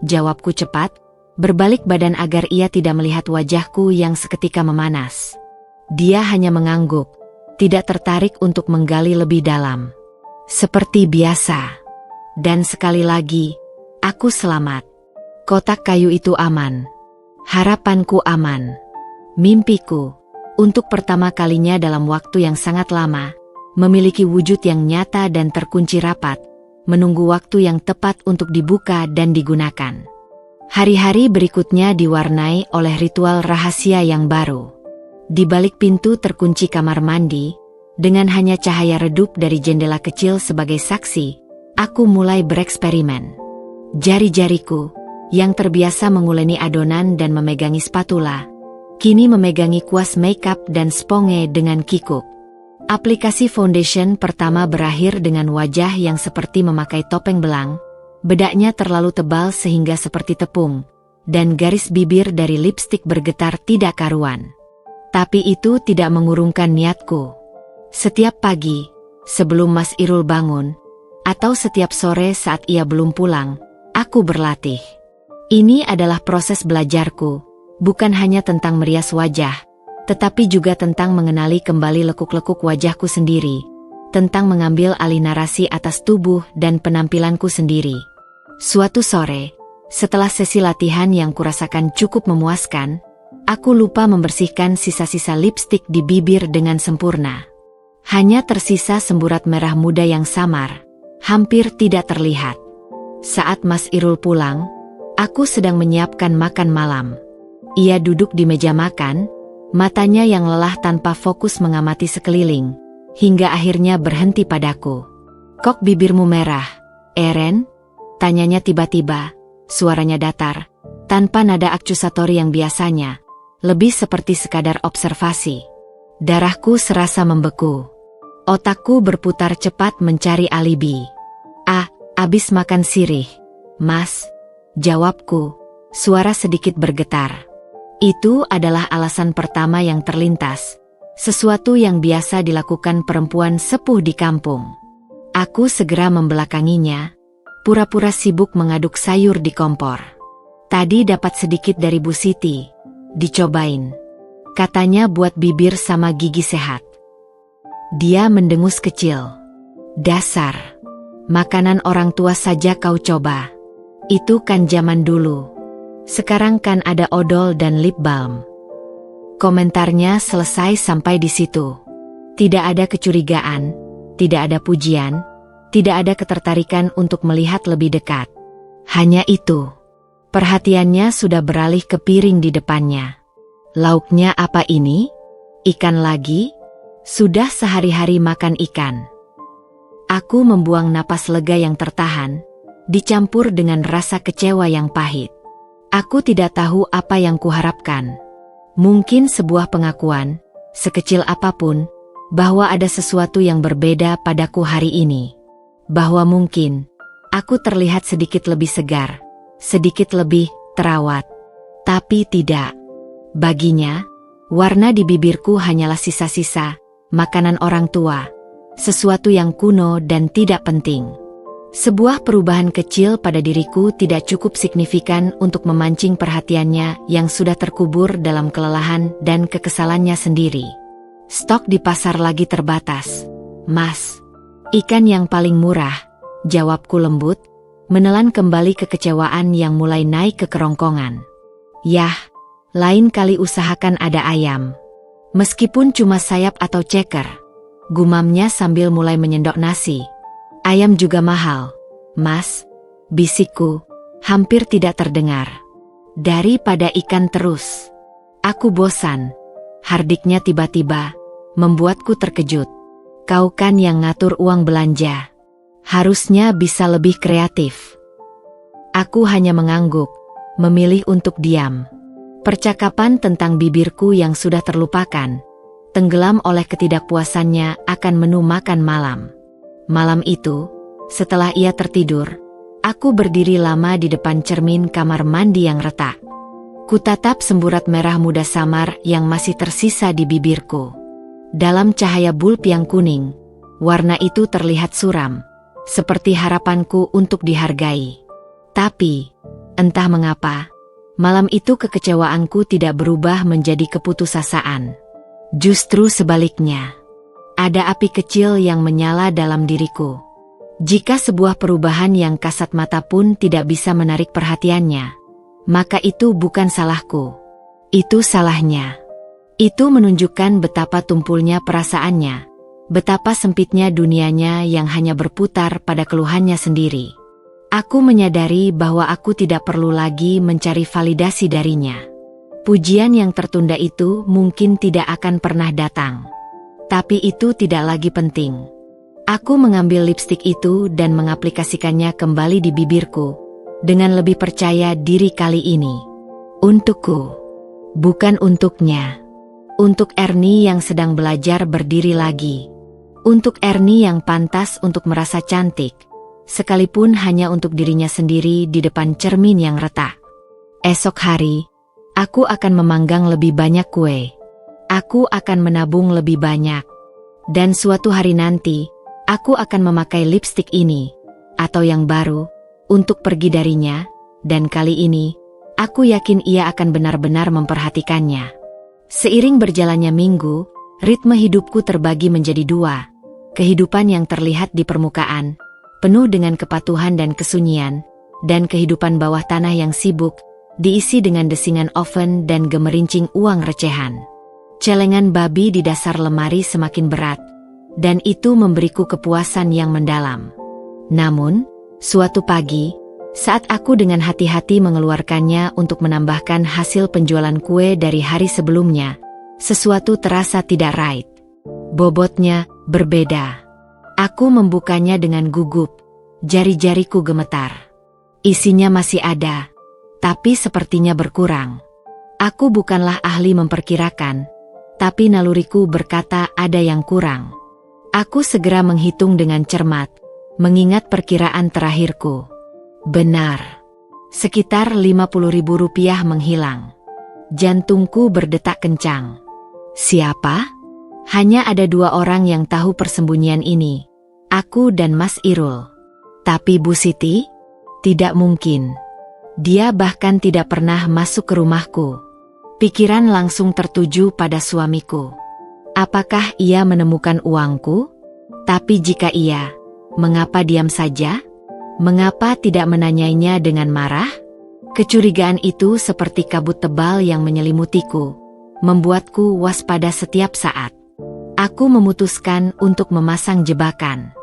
Jawabku cepat, berbalik badan agar ia tidak melihat wajahku yang seketika memanas. Dia hanya mengangguk, tidak tertarik untuk menggali lebih dalam. Seperti biasa. Dan sekali lagi, aku selamat. Kotak kayu itu aman. Harapanku aman. Mimpiku, untuk pertama kalinya dalam waktu yang sangat lama, memiliki wujud yang nyata dan terkunci rapat, menunggu waktu yang tepat untuk dibuka dan digunakan. Hari-hari berikutnya diwarnai oleh ritual rahasia yang baru. Di balik pintu terkunci kamar mandi, dengan hanya cahaya redup dari jendela kecil sebagai saksi, aku mulai bereksperimen. Jari-jariku, yang terbiasa menguleni adonan dan memegangi spatula, kini memegangi kuas makeup dan sponge dengan kikuk. Aplikasi foundation pertama berakhir dengan wajah yang seperti memakai topeng belang, bedaknya terlalu tebal sehingga seperti tepung, dan garis bibir dari lipstik bergetar tidak karuan. Tapi itu tidak mengurungkan niatku. Setiap pagi, sebelum Mas Irul bangun, atau setiap sore saat ia belum pulang, aku berlatih. Ini adalah proses belajarku, bukan hanya tentang merias wajah, tetapi juga tentang mengenali kembali lekuk-lekuk wajahku sendiri, tentang mengambil alih narasi atas tubuh dan penampilanku sendiri. Suatu sore, setelah sesi latihan yang kurasakan cukup memuaskan, aku lupa membersihkan sisa-sisa lipstik di bibir dengan sempurna. Hanya tersisa semburat merah muda yang samar, hampir tidak terlihat. Saat Mas Irul pulang, aku sedang menyiapkan makan malam. Ia duduk di meja makan, matanya yang lelah tanpa fokus mengamati sekeliling, hingga akhirnya berhenti padaku. "Kok bibirmu merah, Eren?" tanyanya tiba-tiba, suaranya datar, tanpa nada akcusatori yang biasanya, lebih seperti sekadar observasi. Darahku serasa membeku. Otakku berputar cepat mencari alibi. Abis makan sirih, Mas," jawabku, suara sedikit bergetar. Itu adalah alasan pertama yang terlintas, sesuatu yang biasa dilakukan perempuan sepuh di kampung. Aku segera membelakanginya, pura-pura sibuk mengaduk sayur di kompor. "Tadi dapat sedikit dari Bu Siti, dicobain. Katanya buat bibir sama gigi sehat." Dia mendengus kecil. "Dasar. Makanan orang tua saja kau coba. Itu kan zaman dulu. Sekarang kan ada odol dan lip balm." Komentarnya selesai sampai di situ. Tidak ada kecurigaan, tidak ada pujian, tidak ada ketertarikan untuk melihat lebih dekat. Hanya itu. Perhatiannya sudah beralih ke piring di depannya. "Lauknya apa ini? Ikan lagi? Sudah sehari-hari makan ikan." Aku membuang napas lega yang tertahan, dicampur dengan rasa kecewa yang pahit. Aku tidak tahu apa yang kuharapkan. Mungkin sebuah pengakuan, sekecil apapun, bahwa ada sesuatu yang berbeda padaku hari ini. Bahwa mungkin, aku terlihat sedikit lebih segar, sedikit lebih terawat. Tapi tidak. Baginya, warna di bibirku hanyalah sisa-sisa makanan orang tua. Sesuatu yang kuno dan tidak penting. Sebuah perubahan kecil pada diriku tidak cukup signifikan untuk memancing perhatiannya yang sudah terkubur dalam kelelahan dan kekesalannya sendiri. "Stok di pasar lagi terbatas, Mas. Ikan yang paling murah," jawabku lembut, menelan kembali kekecewaan yang mulai naik ke kerongkongan. "Yah, lain kali usahakan ada ayam. Meskipun cuma sayap atau ceker," gumamnya sambil mulai menyendok nasi. "Ayam juga mahal, Mas," bisikku, hampir tidak terdengar. "Daripada ikan terus." Aku bosan. Hardiknya tiba-tiba, membuatku terkejut. "Kau kan yang ngatur uang belanja. Harusnya bisa lebih kreatif." Aku hanya mengangguk, memilih untuk diam. Percakapan tentang bibirku yang sudah terlupakan, tenggelam oleh ketidakpuasannya akan menu makan malam. Malam itu, setelah ia tertidur, aku berdiri lama di depan cermin kamar mandi yang retak. Kutatap semburat merah muda samar yang masih tersisa di bibirku. Dalam cahaya bulb yang kuning, warna itu terlihat suram, seperti harapanku untuk dihargai. Tapi, entah mengapa, malam itu kekecewaanku tidak berubah menjadi keputusasaan. Justru sebaliknya. Ada api kecil yang menyala dalam diriku. Jika sebuah perubahan yang kasat mata pun tidak bisa menarik perhatiannya, maka itu bukan salahku. Itu salahnya. Itu menunjukkan betapa tumpulnya perasaannya, betapa sempitnya dunianya yang hanya berputar pada keluhannya sendiri. Aku menyadari bahwa aku tidak perlu lagi mencari validasi darinya. Pujian yang tertunda itu mungkin tidak akan pernah datang. Tapi itu tidak lagi penting. Aku mengambil lipstik itu dan mengaplikasikannya kembali di bibirku, dengan lebih percaya diri kali ini. Untukku, bukan untuknya. Untuk Ernie yang sedang belajar berdiri lagi. Untuk Ernie yang pantas untuk merasa cantik, sekalipun hanya untuk dirinya sendiri di depan cermin yang retak. Esok hari, aku akan memanggang lebih banyak kue. Aku akan menabung lebih banyak. Dan suatu hari nanti, aku akan memakai lipstik ini, atau yang baru, untuk pergi darinya, dan kali ini, aku yakin ia akan benar-benar memperhatikannya. Seiring berjalannya minggu, ritme hidupku terbagi menjadi dua. Kehidupan yang terlihat di permukaan, penuh dengan kepatuhan dan kesunyian, dan kehidupan bawah tanah yang sibuk, diisi dengan desingan oven dan gemerincing uang recehan. Celengan babi di dasar lemari semakin berat, dan itu memberiku kepuasan yang mendalam. Namun, suatu pagi, saat aku dengan hati-hati mengeluarkannya untuk menambahkan hasil penjualan kue dari hari sebelumnya, sesuatu terasa tidak right. Bobotnya berbeda. Aku membukanya dengan gugup, jari-jariku gemetar. Isinya masih ada, tapi sepertinya berkurang. Aku bukanlah ahli memperkirakan, tapi naluriku berkata ada yang kurang. Aku segera menghitung dengan cermat, mengingat perkiraan terakhirku. Benar. Sekitar Rp50.000 menghilang. Jantungku berdetak kencang. Siapa? Hanya ada dua orang yang tahu persembunyian ini. Aku dan Mas Irul. Tapi Bu Siti? Tidak mungkin. Dia bahkan tidak pernah masuk ke rumahku. Pikiran langsung tertuju pada suamiku. Apakah ia menemukan uangku? Tapi jika iya, mengapa diam saja? Mengapa tidak menanyainya dengan marah? Kecurigaan itu seperti kabut tebal yang menyelimutiku, membuatku waspada setiap saat. Aku memutuskan untuk memasang jebakan.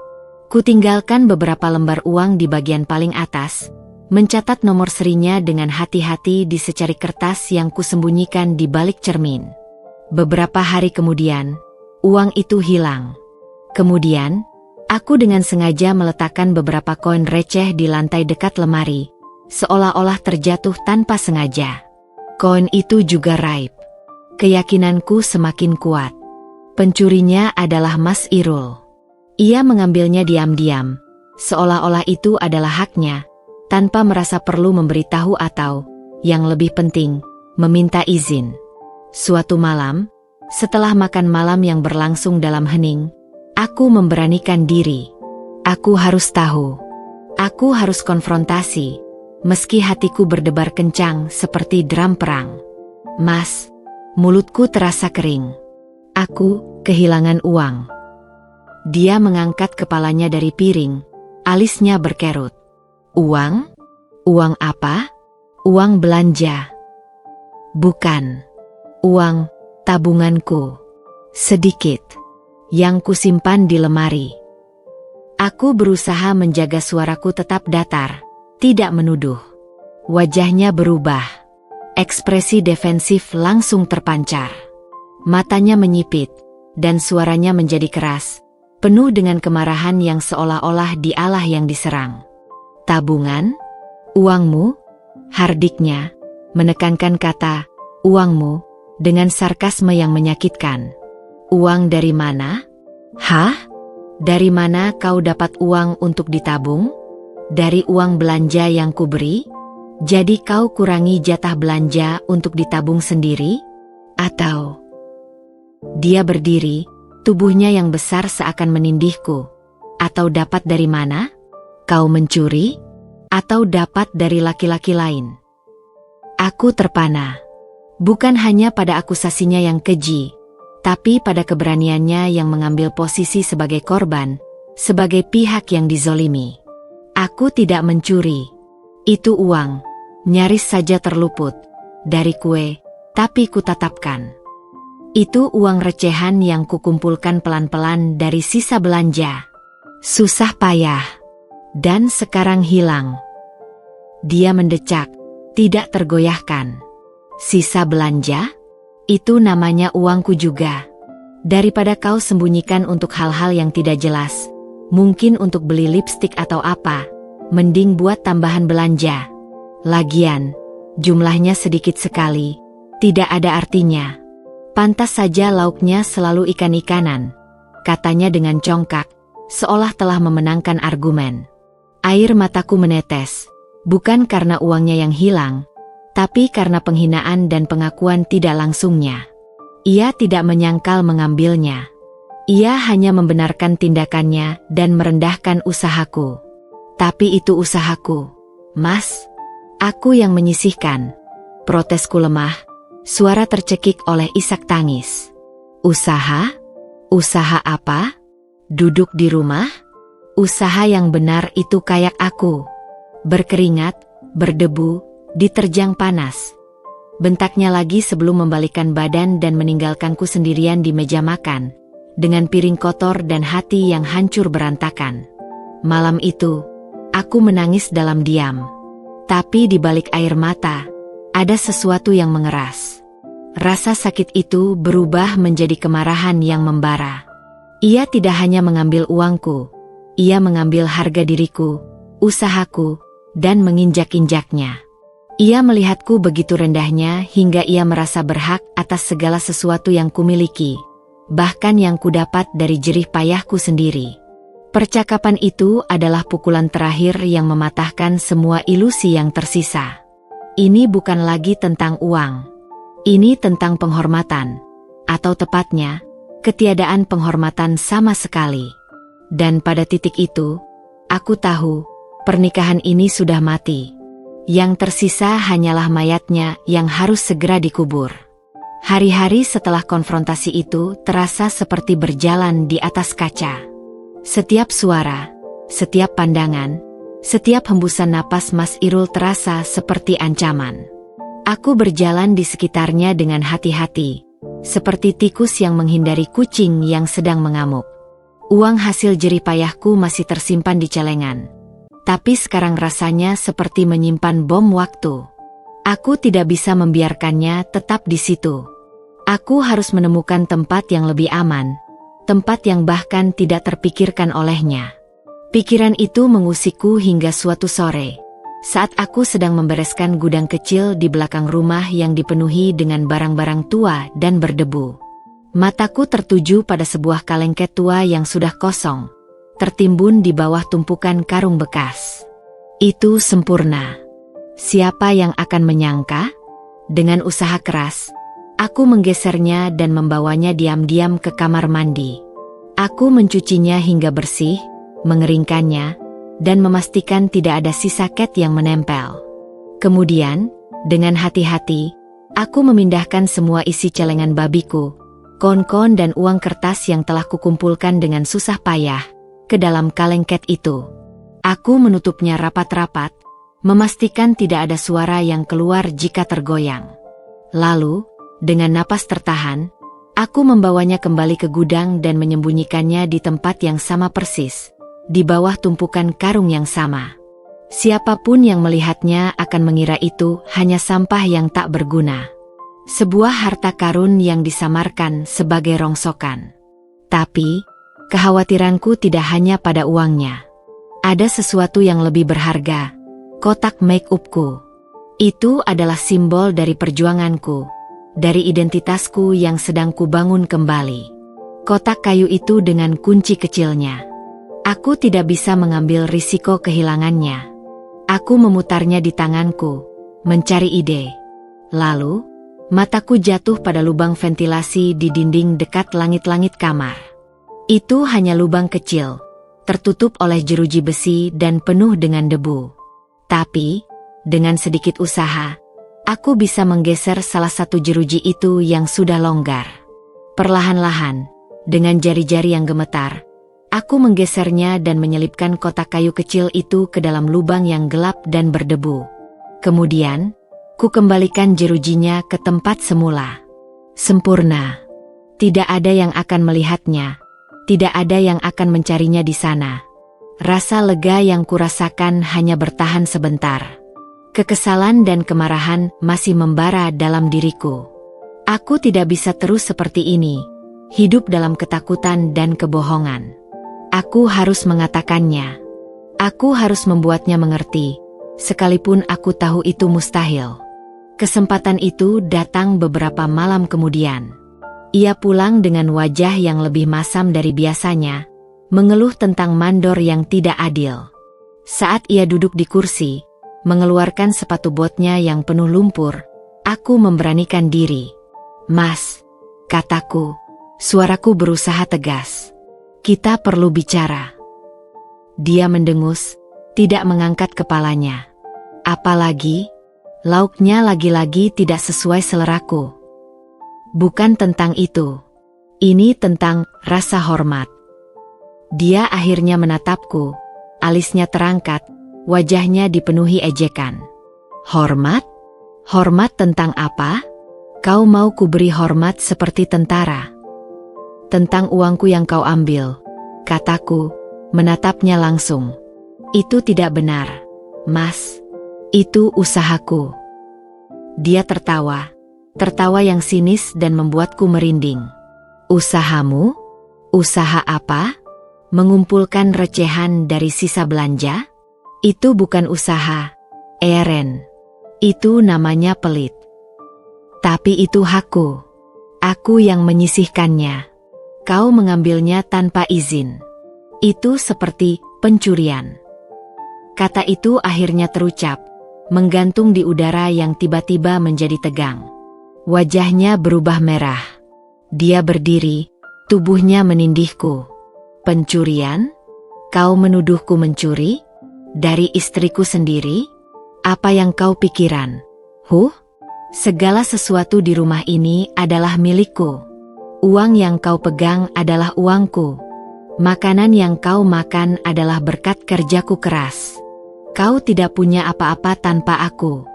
Kutinggalkan beberapa lembar uang di bagian paling atas, mencatat nomor serinya dengan hati-hati di secari kertas yang kusembunyikan di balik cermin. Beberapa hari kemudian, uang itu hilang. Kemudian, aku dengan sengaja meletakkan beberapa koin receh di lantai dekat lemari, seolah-olah terjatuh tanpa sengaja. Koin itu juga raib. Keyakinanku semakin kuat. Pencurinya adalah Mas Irul. Ia mengambilnya diam-diam, seolah-olah itu adalah haknya, tanpa merasa perlu memberitahu atau, yang lebih penting, meminta izin. Suatu malam, setelah makan malam yang berlangsung dalam hening, aku memberanikan diri. Aku harus tahu. Aku harus konfrontasi, meski hatiku berdebar kencang seperti drum perang. Mas, mulutku terasa kering. Aku kehilangan uang. Dia mengangkat kepalanya dari piring, alisnya berkerut. Uang? Uang apa? Uang belanja. Bukan. Uang tabunganku. Sedikit. Yang kusimpan di lemari. Aku berusaha menjaga suaraku tetap datar, tidak menuduh. Wajahnya berubah. Ekspresi defensif langsung terpancar. Matanya menyipit, dan suaranya menjadi keras, penuh dengan kemarahan yang seolah-olah dialah yang diserang. Tabungan? Uangmu? Hardiknya, menekankan kata, uangmu, dengan sarkasme yang menyakitkan. Uang dari mana? Hah? Dari mana kau dapat uang untuk ditabung? Dari uang belanja yang kuberi? Jadi kau kurangi jatah belanja untuk ditabung sendiri? Atau... Dia berdiri, tubuhnya yang besar seakan menindihku. Atau dapat dari mana? Kau mencuri? Atau dapat dari laki-laki lain? Aku terpana. Bukan hanya pada akusasinya yang keji, tapi pada keberaniannya yang mengambil posisi sebagai korban, sebagai pihak yang dizolimi. Aku tidak mencuri. Itu uang, nyaris saja terluput dari kue, tapi kutatapkan. Itu uang recehan yang kukumpulkan pelan-pelan dari sisa belanja. Susah payah. Dan sekarang hilang. Dia mendecak, tidak tergoyahkan. Sisa belanja? Itu namanya uangku juga. Daripada kau sembunyikan untuk hal-hal yang tidak jelas, mungkin untuk beli lipstik atau apa, mending buat tambahan belanja. Lagian, jumlahnya sedikit sekali, tidak ada artinya. Pantas saja lauknya selalu ikan-ikanan, katanya dengan congkak, seolah telah memenangkan argumen. Air mataku menetes, bukan karena uangnya yang hilang, tapi karena penghinaan dan pengakuan tidak langsungnya. Ia tidak menyangkal mengambilnya. Ia hanya membenarkan tindakannya dan merendahkan usahaku. Tapi itu usahaku, Mas. Aku yang menyisihkan. Protesku lemah. Suara tercekik oleh isak tangis. Usaha? Usaha apa? Duduk di rumah? Usaha yang benar itu kayak aku. Berkeringat, berdebu, diterjang panas. Bentaknya lagi sebelum membalikkan badan dan meninggalkanku sendirian di meja makan, dengan piring kotor dan hati yang hancur berantakan. Malam itu, aku menangis dalam diam. Tapi di balik air mata, ada sesuatu yang mengeras. Rasa sakit itu berubah menjadi kemarahan yang membara. Ia tidak hanya mengambil uangku, ia mengambil harga diriku, usahaku, dan menginjak-injaknya. Ia melihatku begitu rendahnya hingga ia merasa berhak atas segala sesuatu yang kumiliki, bahkan yang kudapat dari jerih payahku sendiri. Percakapan itu adalah pukulan terakhir yang mematahkan semua ilusi yang tersisa. Ini bukan lagi tentang uang. Ini tentang penghormatan. Atau tepatnya, ketiadaan penghormatan sama sekali. Dan pada titik itu, aku tahu, pernikahan ini sudah mati. Yang tersisa hanyalah mayatnya yang harus segera dikubur. Hari-hari setelah konfrontasi itu terasa seperti berjalan di atas kaca. Setiap suara, setiap pandangan, setiap hembusan napas Mas Irul terasa seperti ancaman. Aku berjalan di sekitarnya dengan hati-hati, seperti tikus yang menghindari kucing yang sedang mengamuk. Uang hasil jerih payahku masih tersimpan di celengan. Tapi sekarang rasanya seperti menyimpan bom waktu. Aku tidak bisa membiarkannya tetap di situ. Aku harus menemukan tempat yang lebih aman, tempat yang bahkan tidak terpikirkan olehnya. Pikiran itu mengusikku hingga suatu sore, saat aku sedang membereskan gudang kecil di belakang rumah yang dipenuhi dengan barang-barang tua dan berdebu. Mataku tertuju pada sebuah kalengket tua yang sudah kosong, tertimbun di bawah tumpukan karung bekas. Itu sempurna. Siapa yang akan menyangka? Dengan usaha keras, aku menggesernya dan membawanya diam-diam ke kamar mandi. Aku mencucinya hingga bersih, mengeringkannya, dan memastikan tidak ada sisa cat yang menempel. Kemudian, dengan hati-hati, aku memindahkan semua isi celengan babiku, kon-kon dan uang kertas yang telah kukumpulkan dengan susah payah, ke dalam kalengket itu. Aku menutupnya rapat-rapat, memastikan tidak ada suara yang keluar jika tergoyang. Lalu, dengan napas tertahan, aku membawanya kembali ke gudang dan menyembunyikannya di tempat yang sama persis, di bawah tumpukan karung yang sama. Siapapun yang melihatnya akan mengira itu hanya sampah yang tak berguna. Sebuah harta karun yang disamarkan sebagai rongsokan. Tapi, kekhawatiranku tidak hanya pada uangnya. Ada sesuatu yang lebih berharga, kotak make-upku. Itu adalah simbol dari perjuanganku, dari identitasku yang sedang kubangun kembali. Kotak kayu itu dengan kunci kecilnya. Aku tidak bisa mengambil risiko kehilangannya. Aku memutarnya di tanganku, mencari ide. Lalu, mataku jatuh pada lubang ventilasi di dinding dekat langit-langit kamar. Itu hanya lubang kecil, tertutup oleh jeruji besi dan penuh dengan debu. Tapi, dengan sedikit usaha, aku bisa menggeser salah satu jeruji itu yang sudah longgar. Perlahan-lahan, dengan jari-jari yang gemetar, aku menggesernya dan menyelipkan kotak kayu kecil itu ke dalam lubang yang gelap dan berdebu. Kemudian, ku kembalikan jerujinya ke tempat semula. Sempurna. Tidak ada yang akan melihatnya. Tidak ada yang akan mencarinya di sana. Rasa lega yang kurasakan hanya bertahan sebentar. Kekesalan dan kemarahan masih membara dalam diriku. Aku tidak bisa terus seperti ini, hidup dalam ketakutan dan kebohongan. Aku harus mengatakannya. Aku harus membuatnya mengerti, sekalipun aku tahu itu mustahil. Kesempatan itu datang beberapa malam kemudian. Ia pulang dengan wajah yang lebih masam dari biasanya, mengeluh tentang mandor yang tidak adil. Saat ia duduk di kursi, mengeluarkan sepatu botnya yang penuh lumpur, aku memberanikan diri. "Mas," kataku, suaraku berusaha tegas. "Kita perlu bicara." Dia mendengus, tidak mengangkat kepalanya. Apalagi, lauknya lagi-lagi tidak sesuai seleraku. Bukan tentang itu. Ini tentang rasa hormat. Dia akhirnya menatapku, alisnya terangkat, wajahnya dipenuhi ejekan. "Hormat? Hormat tentang apa? Kau mau kuberi hormat seperti tentara?" "Tentang uangku yang kau ambil," kataku, menatapnya langsung. "Itu tidak benar, Mas. Itu usahaku." Dia tertawa, tertawa yang sinis dan membuatku merinding. "Usahamu? Usaha apa? Mengumpulkan recehan dari sisa belanja? Itu bukan usaha, Eren. Itu namanya pelit. Tapi itu hakku. Aku yang menyisihkannya. Kau mengambilnya tanpa izin. Itu seperti pencurian." Kata itu akhirnya terucap, menggantung di udara yang tiba-tiba menjadi tegang. Wajahnya berubah merah. Dia berdiri, tubuhnya menindihku. "Pencurian? Kau menuduhku mencuri? Dari istriku sendiri? Apa yang kau pikiran? Segala sesuatu di rumah ini adalah milikku. Uang yang kau pegang adalah uangku. Makanan yang kau makan adalah berkat kerjaku keras. Kau tidak punya apa-apa tanpa aku.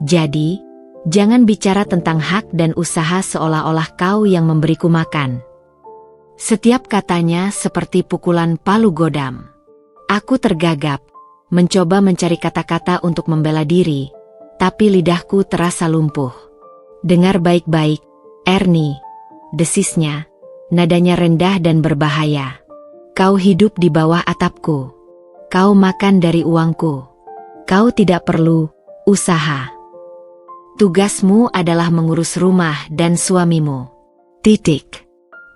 Jadi, jangan bicara tentang hak dan usaha seolah-olah kau yang memberiku makan." Setiap katanya seperti pukulan palu godam. Aku tergagap, mencoba mencari kata-kata untuk membela diri, tapi lidahku terasa lumpuh. "Dengar baik-baik, Ernie," desisnya, nadanya rendah dan berbahaya. "Kau hidup di bawah atapku. Kau makan dari uangku. Kau tidak perlu usaha. Tugasmu adalah mengurus rumah dan suamimu. Titik.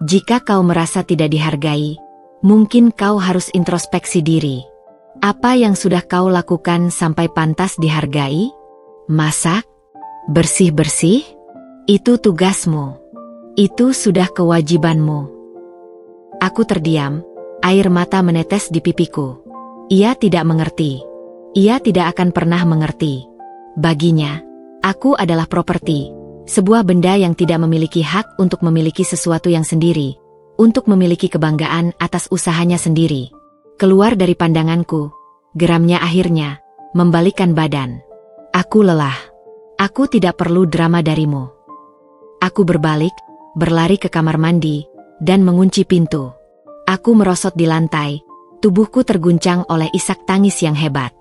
Jika kau merasa tidak dihargai, mungkin kau harus introspeksi diri. Apa yang sudah kau lakukan sampai pantas dihargai? Masak? Bersih-bersih? Itu tugasmu. Itu sudah kewajibanmu." Aku terdiam, air mata menetes di pipiku. Ia tidak mengerti. Ia tidak akan pernah mengerti. Baginya, aku adalah properti, sebuah benda yang tidak memiliki hak untuk memiliki sesuatu yang sendiri, untuk memiliki kebanggaan atas usahanya sendiri. Keluar dari pandanganku, geramnya akhirnya membalikkan badan. "Aku lelah. Aku tidak perlu drama darimu." Aku berbalik, berlari ke kamar mandi, dan mengunci pintu. Aku merosot di lantai, tubuhku terguncang oleh isak tangis yang hebat.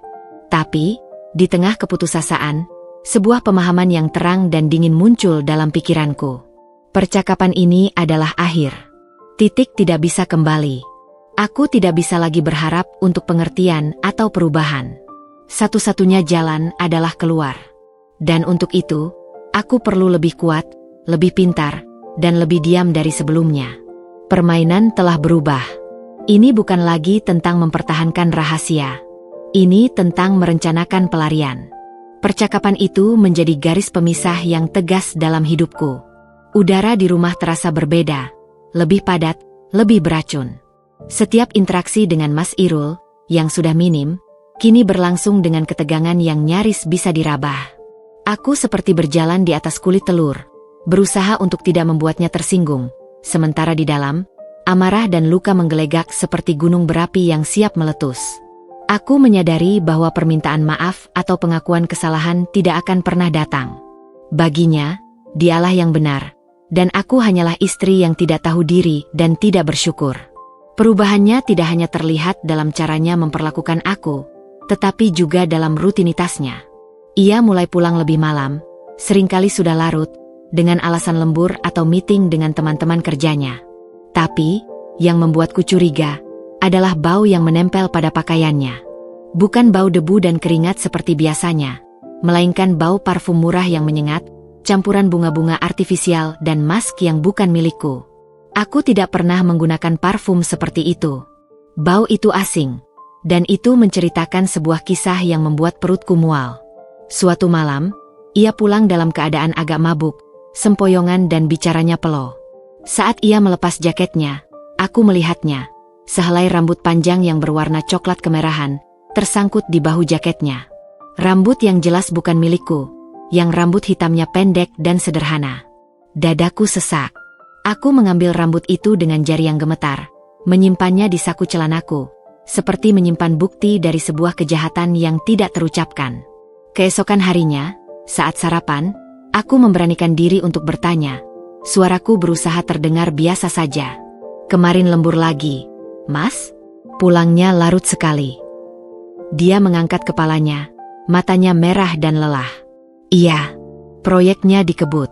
Tapi, di tengah keputusasaan, sebuah pemahaman yang terang dan dingin muncul dalam pikiranku. Percakapan ini adalah akhir. Titik tidak bisa kembali. Aku tidak bisa lagi berharap untuk pengertian atau perubahan. Satu-satunya jalan adalah keluar. Dan untuk itu, aku perlu lebih kuat, lebih pintar, dan lebih diam dari sebelumnya. Permainan telah berubah. Ini bukan lagi tentang mempertahankan rahasia. Ini tentang merencanakan pelarian. Percakapan itu menjadi garis pemisah yang tegas dalam hidupku. Udara di rumah terasa berbeda, lebih padat, lebih beracun. Setiap interaksi dengan Mas Irul, yang sudah minim, kini berlangsung dengan ketegangan yang nyaris bisa diraba. Aku seperti berjalan di atas kulit telur, berusaha untuk tidak membuatnya tersinggung, sementara di dalam, amarah dan luka menggelegak seperti gunung berapi yang siap meletus. Aku menyadari bahwa permintaan maaf atau pengakuan kesalahan tidak akan pernah datang. Baginya, dialah yang benar, dan aku hanyalah istri yang tidak tahu diri dan tidak bersyukur. Perubahannya tidak hanya terlihat dalam caranya memperlakukan aku, tetapi juga dalam rutinitasnya. Ia mulai pulang lebih malam, seringkali sudah larut, dengan alasan lembur atau meeting dengan teman-teman kerjanya. Tapi, yang membuatku curiga, adalah bau yang menempel pada pakaiannya. Bukan bau debu dan keringat seperti biasanya, melainkan bau parfum murah yang menyengat, campuran bunga-bunga artifisial dan mask yang bukan milikku. Aku tidak pernah menggunakan parfum seperti itu. Bau itu asing, dan itu menceritakan sebuah kisah yang membuat perutku mual. Suatu malam, ia pulang dalam keadaan agak mabuk, sempoyongan dan bicaranya peloh. Saat ia melepas jaketnya, aku melihatnya. Sehelai rambut panjang yang berwarna coklat kemerahan, tersangkut di bahu jaketnya. Rambut yang jelas bukan milikku, yang rambut hitamnya pendek dan sederhana. Dadaku sesak. Aku mengambil rambut itu dengan jari yang gemetar, menyimpannya di saku celanaku, seperti menyimpan bukti dari sebuah kejahatan yang tidak terucapkan. Keesokan harinya, saat sarapan, aku memberanikan diri untuk bertanya. Suaraku berusaha terdengar biasa saja. Kemarin lembur lagi, Mas? Pulangnya larut sekali. Dia mengangkat kepalanya, matanya merah dan lelah. Iya, proyeknya dikebut.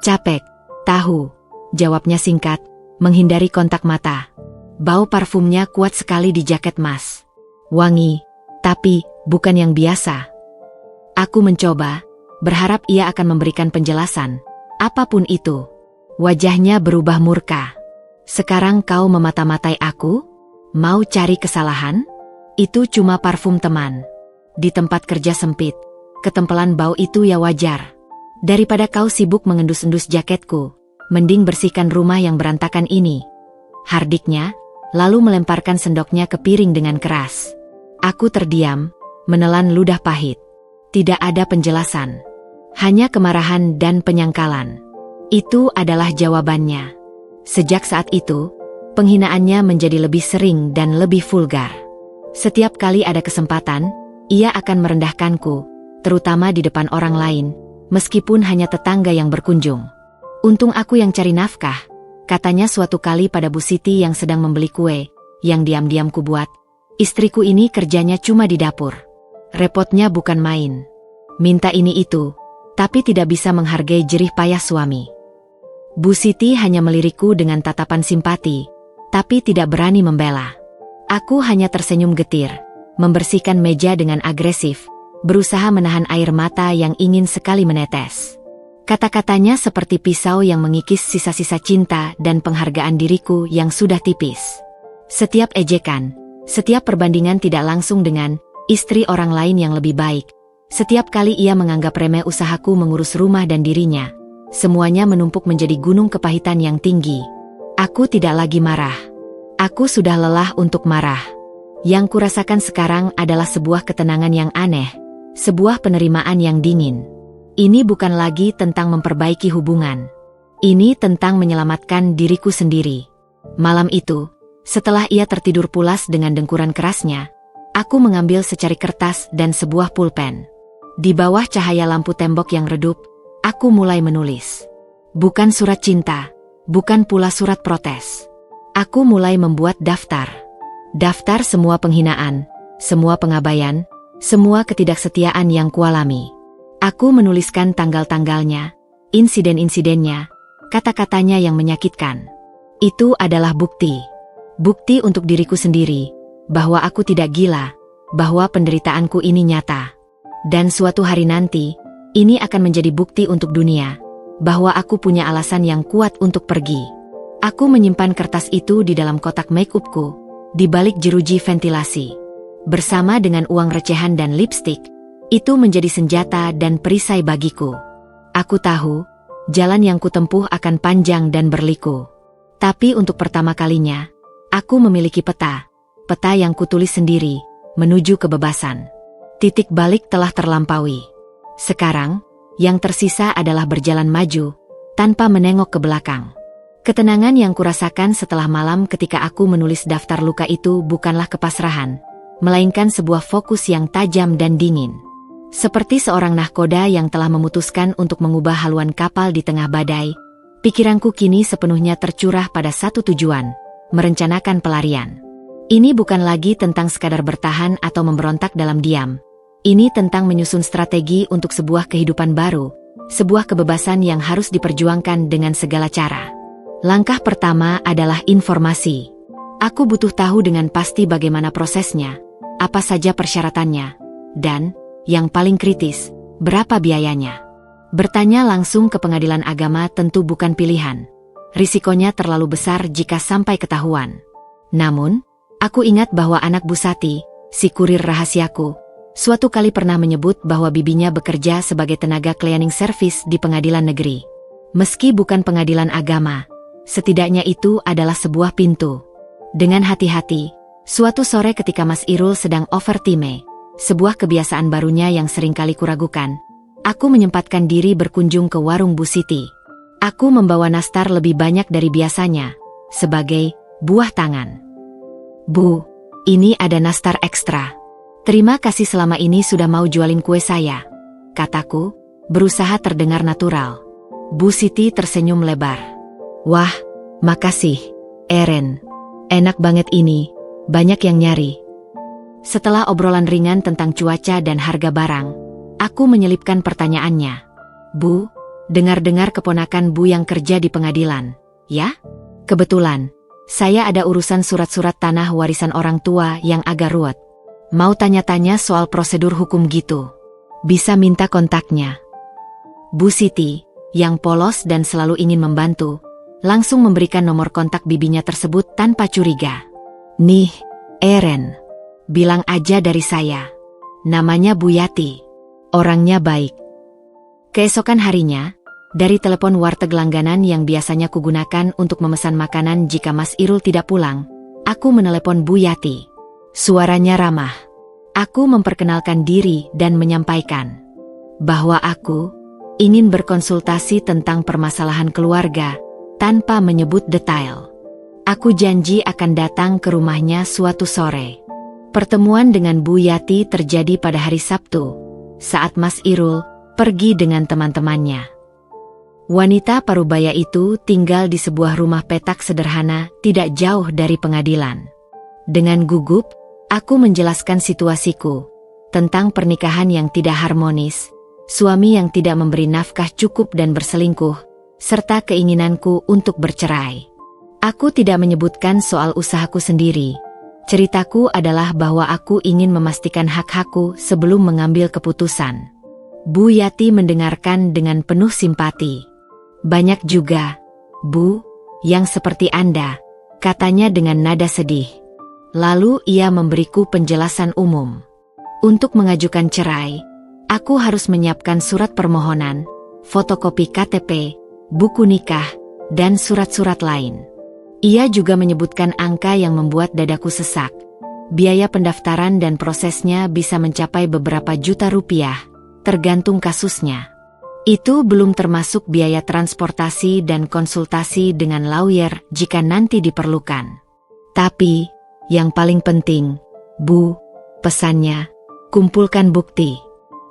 Capek, tahu, jawabnya singkat, menghindari kontak mata. Bau parfumnya kuat sekali di jaket Mas. Wangi, tapi bukan yang biasa. Aku mencoba, berharap ia akan memberikan penjelasan, apapun itu. Wajahnya berubah murka. Sekarang kau memata-matai aku? Mau cari kesalahan? Itu cuma parfum teman. Di tempat kerja sempit, ketempelan bau itu ya wajar. Daripada kau sibuk mengendus-endus jaketku, mending bersihkan rumah yang berantakan ini. Hardiknya, lalu melemparkan sendoknya ke piring dengan keras. Aku terdiam, menelan ludah pahit. Tidak ada penjelasan. Hanya kemarahan dan penyangkalan. Itu adalah jawabannya. Sejak saat itu, penghinaannya menjadi lebih sering dan lebih vulgar. Setiap kali ada kesempatan, ia akan merendahkanku, terutama di depan orang lain, meskipun hanya tetangga yang berkunjung. Untung aku yang cari nafkah, katanya suatu kali pada Bu Siti yang sedang membeli kue, yang diam-diam ku buat. Istriku ini kerjanya cuma di dapur. Repotnya bukan main. Minta ini itu, tapi tidak bisa menghargai jerih payah suami. Bu Siti hanya melirikku dengan tatapan simpati, tapi tidak berani membela. Aku hanya tersenyum getir, membersihkan meja dengan agresif, berusaha menahan air mata yang ingin sekali menetes. Kata-katanya seperti pisau yang mengikis sisa-sisa cinta dan penghargaan diriku yang sudah tipis. Setiap ejekan, setiap perbandingan tidak langsung dengan istri orang lain yang lebih baik. Setiap kali ia menganggap remeh usahaku mengurus rumah dan dirinya, semuanya menumpuk menjadi gunung kepahitan yang tinggi. Aku tidak lagi marah. Aku sudah lelah untuk marah. Yang kurasakan sekarang adalah sebuah ketenangan yang aneh, sebuah penerimaan yang dingin. Ini bukan lagi tentang memperbaiki hubungan. Ini tentang menyelamatkan diriku sendiri. Malam itu, setelah ia tertidur pulas dengan dengkuran kerasnya, aku mengambil secari kertas dan sebuah pulpen. Di bawah cahaya lampu tembok yang redup, aku mulai menulis. Bukan surat cinta, bukan pula surat protes. Aku mulai membuat daftar. Daftar semua penghinaan, semua pengabaian, semua ketidaksetiaan yang kualami. Aku menuliskan tanggal-tanggalnya, insiden-insidennya, kata-katanya yang menyakitkan. Itu adalah bukti. Bukti untuk diriku sendiri, bahwa aku tidak gila, bahwa penderitaanku ini nyata. Dan suatu hari nanti, ini akan menjadi bukti untuk dunia, bahwa aku punya alasan yang kuat untuk pergi. Aku menyimpan kertas itu di dalam kotak make-upku, di balik jeruji ventilasi. Bersama dengan uang recehan dan lipstik, itu menjadi senjata dan perisai bagiku. Aku tahu, jalan yang kutempuh akan panjang dan berliku. Tapi untuk pertama kalinya, aku memiliki peta yang kutulis sendiri, menuju kebebasan. Titik balik telah terlampaui. Sekarang, yang tersisa adalah berjalan maju, tanpa menengok ke belakang. Ketenangan yang kurasakan setelah malam ketika aku menulis daftar luka itu bukanlah kepasrahan, melainkan sebuah fokus yang tajam dan dingin. Seperti seorang nahkoda yang telah memutuskan untuk mengubah haluan kapal di tengah badai, pikiranku kini sepenuhnya tercurah pada satu tujuan, merencanakan pelarian. Ini bukan lagi tentang sekadar bertahan atau memberontak dalam diam. Ini tentang menyusun strategi untuk sebuah kehidupan baru, sebuah kebebasan yang harus diperjuangkan dengan segala cara. Langkah pertama adalah informasi. Aku butuh tahu dengan pasti bagaimana prosesnya, apa saja persyaratannya, dan, yang paling kritis, berapa biayanya. Bertanya langsung ke pengadilan agama tentu bukan pilihan. Risikonya terlalu besar jika sampai ketahuan. Namun, aku ingat bahwa anak Bu Sati, si kurir rahasiaku, suatu kali pernah menyebut bahwa bibinya bekerja sebagai tenaga cleaning service di pengadilan negeri. Meski bukan pengadilan agama, setidaknya itu adalah sebuah pintu. Dengan hati-hati, suatu sore ketika Mas Irul sedang overtime, sebuah kebiasaan barunya yang seringkali kuragukan, aku menyempatkan diri berkunjung ke warung Bu Siti. Aku membawa nastar lebih banyak dari biasanya, sebagai buah tangan. Bu, ini ada nastar ekstra. Terima kasih selama ini sudah mau jualin kue saya, kataku, berusaha terdengar natural. Bu Siti tersenyum lebar. Wah, makasih, Eren. Enak banget ini, banyak yang nyari. Setelah obrolan ringan tentang cuaca dan harga barang, aku menyelipkan pertanyaannya. Bu, dengar-dengar keponakan Bu yang kerja di pengadilan, ya? Kebetulan, saya ada urusan surat-surat tanah warisan orang tua yang agak ruwet. Mau tanya-tanya soal prosedur hukum gitu. Bisa minta kontaknya. Bu Siti, yang polos dan selalu ingin membantu, langsung memberikan nomor kontak bibinya tersebut tanpa curiga. Nih, Eren. Bilang aja dari saya. Namanya Bu Yati. Orangnya baik. Keesokan harinya, dari telepon warteg langganan yang biasanya kugunakan untuk memesan makanan jika Mas Irul tidak pulang, aku menelepon Bu Yati. Suaranya ramah. Aku memperkenalkan diri dan menyampaikan bahwa aku ingin berkonsultasi tentang permasalahan keluarga, tanpa menyebut detail. Aku janji akan datang ke rumahnya suatu sore. Pertemuan dengan Bu Yati terjadi pada hari Sabtu, saat Mas Irul pergi dengan teman-temannya. Wanita parubaya itu tinggal di sebuah rumah petak sederhana tidak jauh dari pengadilan. Dengan gugup, aku menjelaskan situasiku, tentang pernikahan yang tidak harmonis, suami yang tidak memberi nafkah cukup dan berselingkuh, serta keinginanku untuk bercerai. Aku tidak menyebutkan soal usahaku sendiri. Ceritaku adalah bahwa aku ingin memastikan hak-hakku sebelum mengambil keputusan. Bu Yati mendengarkan dengan penuh simpati. Banyak juga, Bu, yang seperti Anda, katanya dengan nada sedih. Lalu ia memberiku penjelasan umum. Untuk mengajukan cerai, aku harus menyiapkan surat permohonan, fotokopi KTP, buku nikah, dan surat-surat lain. Ia juga menyebutkan angka yang membuat dadaku sesak. Biaya pendaftaran dan prosesnya bisa mencapai beberapa juta rupiah, tergantung kasusnya. Itu belum termasuk biaya transportasi dan konsultasi dengan lawyer jika nanti diperlukan. Tapi, yang paling penting, Bu, pesannya, kumpulkan bukti,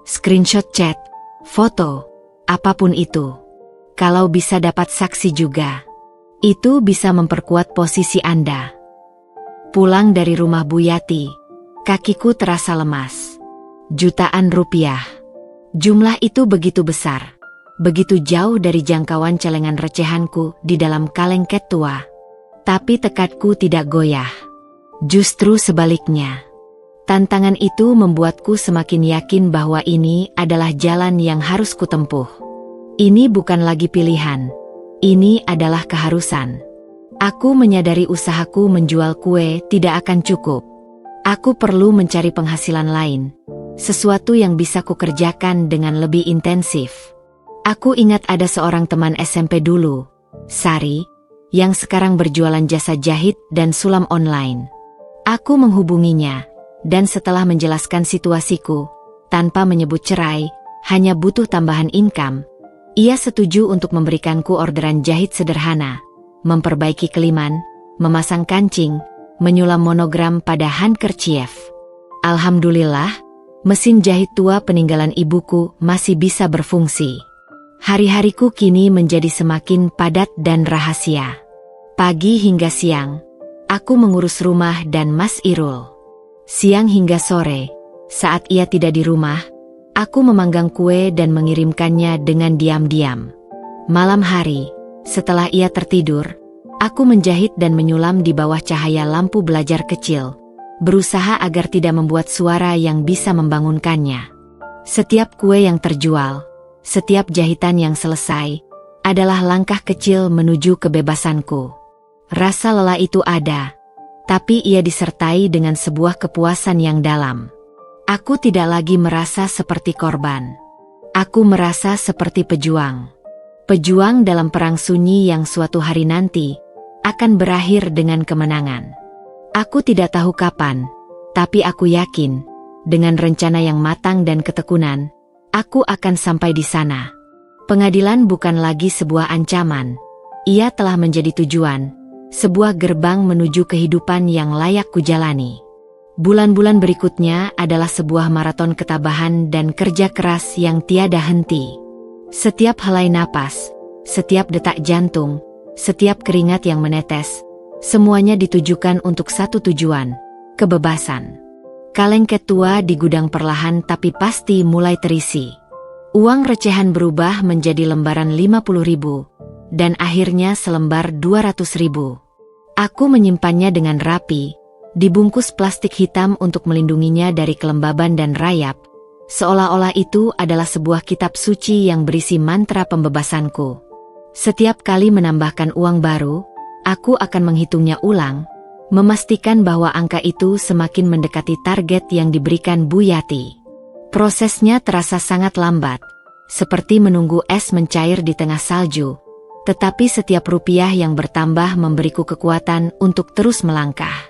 screenshot chat, foto, apapun itu. Kalau bisa dapat saksi juga, itu bisa memperkuat posisi Anda. Pulang dari rumah Bu Yati, kakiku terasa lemas. Jutaan rupiah. Jumlah itu begitu besar, begitu jauh dari jangkauan celengan recehanku di dalam kaleng cat tua. Tapi tekadku tidak goyah. Justru sebaliknya. Tantangan itu membuatku semakin yakin bahwa ini adalah jalan yang harus kutempuh. Ini bukan lagi pilihan. Ini adalah keharusan. Aku menyadari usahaku menjual kue tidak akan cukup. Aku perlu mencari penghasilan lain. Sesuatu yang bisa kukerjakan dengan lebih intensif. Aku ingat ada seorang teman SMP dulu, Sari, yang sekarang berjualan jasa jahit dan sulam online. Aku menghubunginya, dan setelah menjelaskan situasiku, tanpa menyebut cerai, hanya butuh tambahan income, ia setuju untuk memberikanku orderan jahit sederhana, memperbaiki keliman, memasang kancing, menyulam monogram pada handkerchief. Alhamdulillah, mesin jahit tua peninggalan ibuku masih bisa berfungsi. Hari-hariku kini menjadi semakin padat dan rahasia. Pagi hingga siang, aku mengurus rumah dan Mas Irul. Siang hingga sore, saat ia tidak di rumah, aku memanggang kue dan mengirimkannya dengan diam-diam. Malam hari, setelah ia tertidur, aku menjahit dan menyulam di bawah cahaya lampu belajar kecil, berusaha agar tidak membuat suara yang bisa membangunkannya. Setiap kue yang terjual, setiap jahitan yang selesai, adalah langkah kecil menuju kebebasanku. Rasa lelah itu ada, tapi ia disertai dengan sebuah kepuasan yang dalam. Aku tidak lagi merasa seperti korban. Aku merasa seperti pejuang. Pejuang dalam perang sunyi yang suatu hari nanti akan berakhir dengan kemenangan. Aku tidak tahu kapan, tapi aku yakin, dengan rencana yang matang dan ketekunan, aku akan sampai di sana. Pengadilan bukan lagi sebuah ancaman. Ia telah menjadi tujuan, sebuah gerbang menuju kehidupan yang layak kujalani. Bulan-bulan berikutnya adalah sebuah maraton ketabahan dan kerja keras yang tiada henti. Setiap helai napas, setiap detak jantung, setiap keringat yang menetes, semuanya ditujukan untuk satu tujuan, kebebasan. Kaleng tua di gudang perlahan tapi pasti mulai terisi. Uang recehan berubah menjadi lembaran 50.000, dan akhirnya selembar 200.000. Aku menyimpannya dengan rapi, dibungkus plastik hitam untuk melindunginya dari kelembaban dan rayap, seolah-olah itu adalah sebuah kitab suci yang berisi mantra pembebasanku. Setiap kali menambahkan uang baru, aku akan menghitungnya ulang, memastikan bahwa angka itu semakin mendekati target yang diberikan Bu Yati. Prosesnya terasa sangat lambat, seperti menunggu es mencair di tengah salju, tetapi setiap rupiah yang bertambah memberiku kekuatan untuk terus melangkah.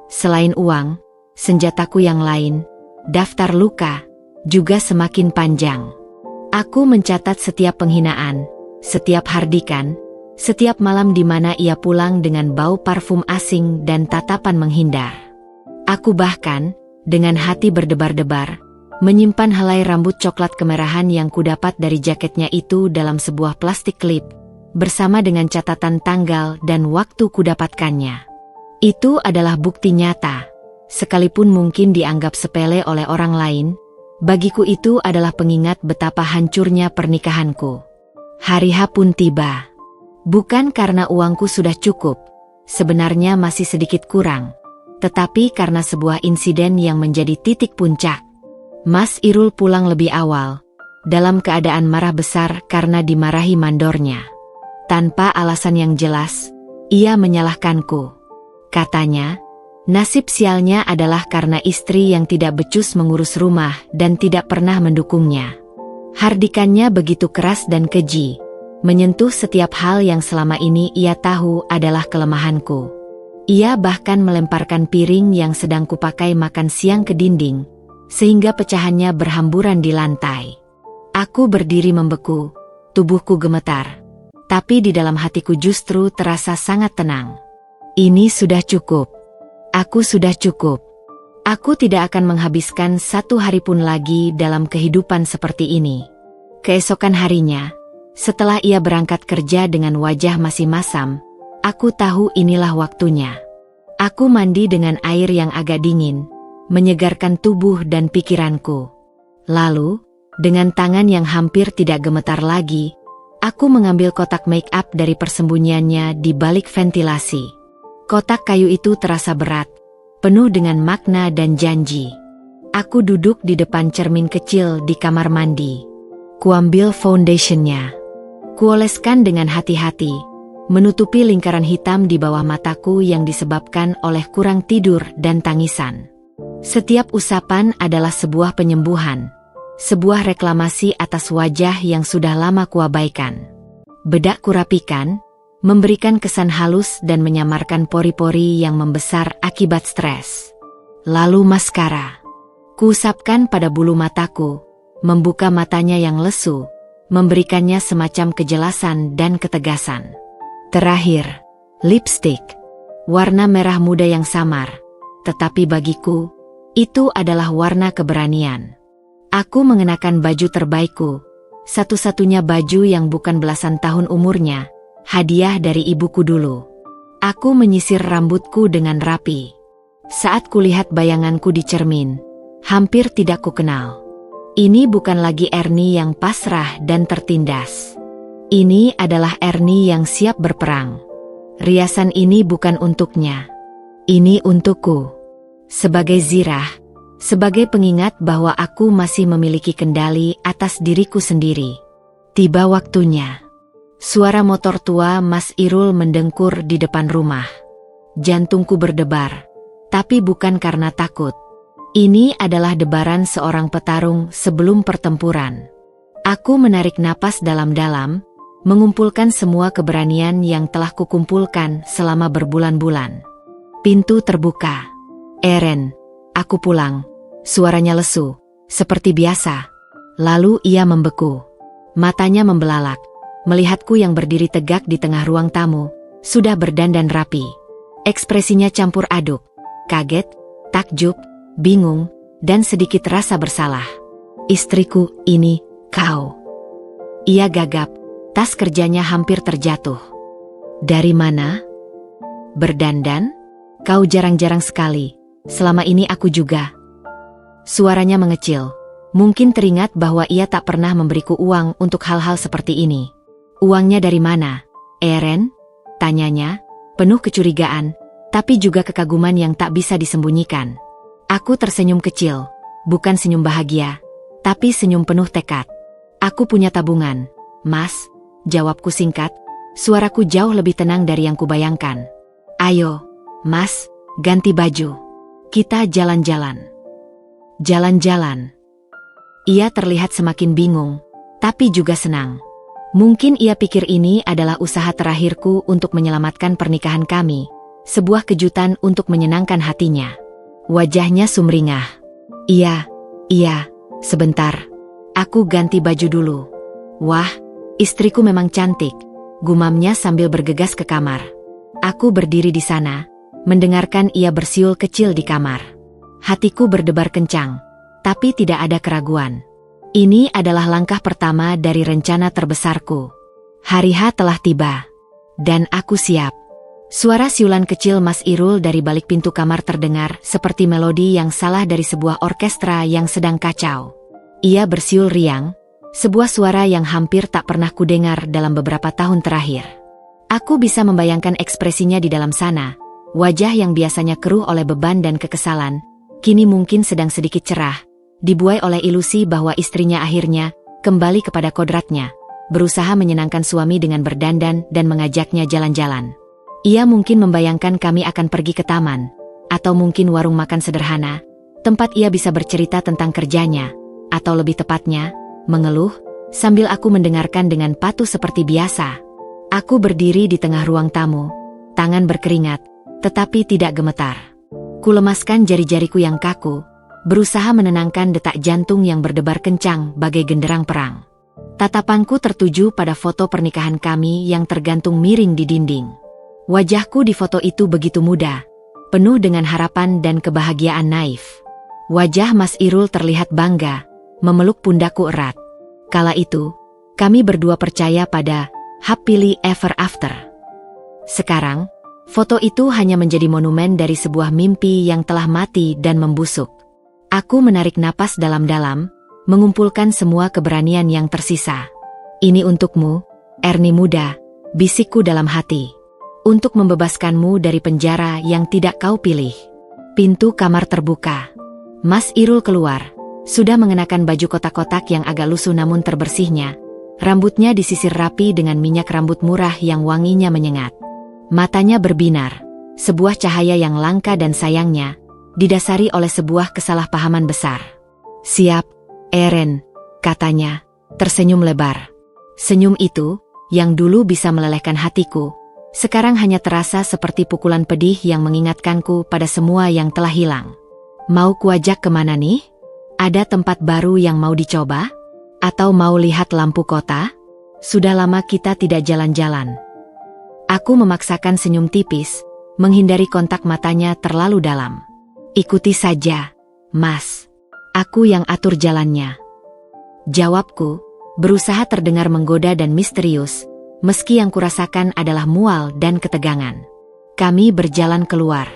Selain uang, senjataku yang lain, daftar luka, juga semakin panjang. Aku mencatat setiap penghinaan, setiap hardikan, setiap malam di mana ia pulang dengan bau parfum asing dan tatapan menghindar. Aku bahkan, dengan hati berdebar-debar, menyimpan helai rambut coklat kemerahan yang kudapat dari jaketnya itu dalam sebuah plastik klip, bersama dengan catatan tanggal dan waktu kudapatkannya. Itu adalah bukti nyata. Sekalipun mungkin dianggap sepele oleh orang lain, bagiku itu adalah pengingat betapa hancurnya pernikahanku. Hari H pun tiba. Bukan karena uangku sudah cukup, sebenarnya masih sedikit kurang, tetapi karena sebuah insiden yang menjadi titik puncak. Mas Irul pulang lebih awal, dalam keadaan marah besar karena dimarahi mandornya. Tanpa alasan yang jelas, ia menyalahkanku. Katanya, nasib sialnya adalah karena istri yang tidak becus mengurus rumah dan tidak pernah mendukungnya. Hardikannya begitu keras dan keji, menyentuh setiap hal yang selama ini ia tahu adalah kelemahanku. Ia bahkan melemparkan piring yang sedang kupakai makan siang ke dinding, sehingga pecahannya berhamburan di lantai. Aku berdiri membeku, tubuhku gemetar, tapi di dalam hatiku justru terasa sangat tenang. Ini sudah cukup. Aku sudah cukup. Aku tidak akan menghabiskan satu hari pun lagi dalam kehidupan seperti ini. Keesokan harinya, setelah ia berangkat kerja dengan wajah masih masam, aku tahu inilah waktunya. Aku mandi dengan air yang agak dingin, menyegarkan tubuh dan pikiranku. Lalu, dengan tangan yang hampir tidak gemetar lagi, aku mengambil kotak make up dari persembunyiannya di balik ventilasi. Kotak kayu itu terasa berat, penuh dengan makna dan janji. Aku duduk di depan cermin kecil di kamar mandi. Kuambil foundationnya. Kuoleskan dengan hati-hati, menutupi lingkaran hitam di bawah mataku yang disebabkan oleh kurang tidur dan tangisan. Setiap usapan adalah sebuah penyembuhan, sebuah reklamasi atas wajah yang sudah lama kuabaikan. Bedak kurapikan, memberikan kesan halus dan menyamarkan pori-pori yang membesar akibat stres. Lalu maskara. Kuusapkan pada bulu mataku, membuka matanya yang lesu, memberikannya semacam kejelasan dan ketegasan. Terakhir, Lipstik. Warna merah muda yang samar. Tetapi bagiku, itu adalah warna keberanian. Aku mengenakan baju terbaikku. Satu-satunya baju yang bukan belasan tahun umurnya. Hadiah dari ibuku dulu. Aku menyisir rambutku dengan rapi. Saat kulihat bayanganku di cermin, hampir tidak kukenal. Ini bukan lagi Ernie yang pasrah dan tertindas. Ini adalah Ernie yang siap berperang. Riasan ini bukan untuknya. Ini untukku. Sebagai zirah, sebagai pengingat bahwa aku masih memiliki kendali atas diriku sendiri. Tiba waktunya. Suara motor tua Mas Irul mendengkur di depan rumah. Jantungku berdebar, tapi bukan karena takut. Ini adalah debaran seorang petarung sebelum pertempuran. Aku menarik napas dalam-dalam, mengumpulkan semua keberanian yang telah kukumpulkan selama berbulan-bulan. Pintu terbuka. Eren, aku pulang. Suaranya lesu, seperti biasa. Lalu ia membeku. Matanya membelalak. Melihatku yang berdiri tegak di tengah ruang tamu, sudah berdandan rapi. Ekspresinya campur aduk, kaget, takjub, bingung, dan sedikit rasa bersalah. Istriku, ini, kau. Ia gagap, tas kerjanya hampir terjatuh. Dari mana? Berdandan? Kau jarang-jarang sekali, selama ini aku juga. Suaranya mengecil, mungkin teringat bahwa ia tak pernah memberiku uang untuk hal-hal seperti ini. Uangnya dari mana, Eren? Tanyanya, penuh kecurigaan, tapi juga kekaguman yang tak bisa disembunyikan. Aku tersenyum kecil, bukan senyum bahagia, tapi senyum penuh tekad. Aku punya tabungan, Mas, jawabku singkat, suaraku jauh lebih tenang dari yang kubayangkan. Ayo, Mas, ganti baju. Kita jalan-jalan. Jalan-jalan. Ia terlihat semakin bingung, tapi juga senang. Mungkin ia pikir ini adalah usaha terakhirku untuk menyelamatkan pernikahan kami, sebuah kejutan untuk menyenangkan hatinya. Wajahnya sumringah. Iya, sebentar. Aku ganti baju dulu. Wah, istriku memang cantik, gumamnya sambil bergegas ke kamar. Aku berdiri di sana, mendengarkan ia bersiul kecil di kamar. Hatiku berdebar kencang, tapi tidak ada keraguan. Ini adalah langkah pertama dari rencana terbesarku. Hari H telah tiba, dan aku siap. Suara siulan kecil Mas Irul dari balik pintu kamar terdengar seperti melodi yang salah dari sebuah orkestra yang sedang kacau. Ia bersiul riang, sebuah suara yang hampir tak pernah kudengar dalam beberapa tahun terakhir. Aku bisa membayangkan ekspresinya di dalam sana, wajah yang biasanya keruh oleh beban dan kekesalan, kini mungkin sedang sedikit cerah, dibuai oleh ilusi bahwa istrinya akhirnya kembali kepada kodratnya, berusaha menyenangkan suami dengan berdandan dan mengajaknya jalan-jalan. Ia mungkin membayangkan kami akan pergi ke taman, atau mungkin warung makan sederhana, tempat ia bisa bercerita tentang kerjanya, atau lebih tepatnya, mengeluh, sambil aku mendengarkan dengan patuh seperti biasa. Aku berdiri di tengah ruang tamu, tangan berkeringat, tetapi tidak gemetar. Kulemaskan jari-jariku yang kaku, berusaha menenangkan detak jantung yang berdebar kencang bagai genderang perang. Tatapanku tertuju pada foto pernikahan kami yang tergantung miring di dinding. Wajahku di foto itu begitu muda, penuh dengan harapan dan kebahagiaan naif. Wajah Mas Irul terlihat bangga, memeluk pundakku erat. Kala itu, kami berdua percaya pada happily ever after. Sekarang, foto itu hanya menjadi monumen dari sebuah mimpi yang telah mati dan membusuk. Aku menarik napas dalam-dalam, mengumpulkan semua keberanian yang tersisa. Ini untukmu, Ernie muda, bisikku dalam hati. Untuk membebaskanmu dari penjara yang tidak kau pilih. Pintu kamar terbuka. Mas Irul keluar, sudah mengenakan baju kotak-kotak yang agak lusuh namun terbersihnya. Rambutnya disisir rapi dengan minyak rambut murah yang wanginya menyengat. Matanya berbinar, sebuah cahaya yang langka dan sayangnya, didasari oleh sebuah kesalahpahaman besar. Siap, Eren, katanya, tersenyum lebar. Senyum itu, yang dulu bisa melelehkan hatiku, sekarang hanya terasa seperti pukulan pedih yang mengingatkanku pada semua yang telah hilang. Mau kuajak kemana nih? Ada tempat baru yang mau dicoba? Atau mau lihat lampu kota? Sudah lama kita tidak jalan-jalan. Aku memaksakan senyum tipis, menghindari kontak matanya terlalu dalam. Ikuti saja, Mas. Aku yang atur jalannya. Jawabku, berusaha terdengar menggoda dan misterius, meski yang kurasakan adalah mual dan ketegangan. Kami berjalan keluar.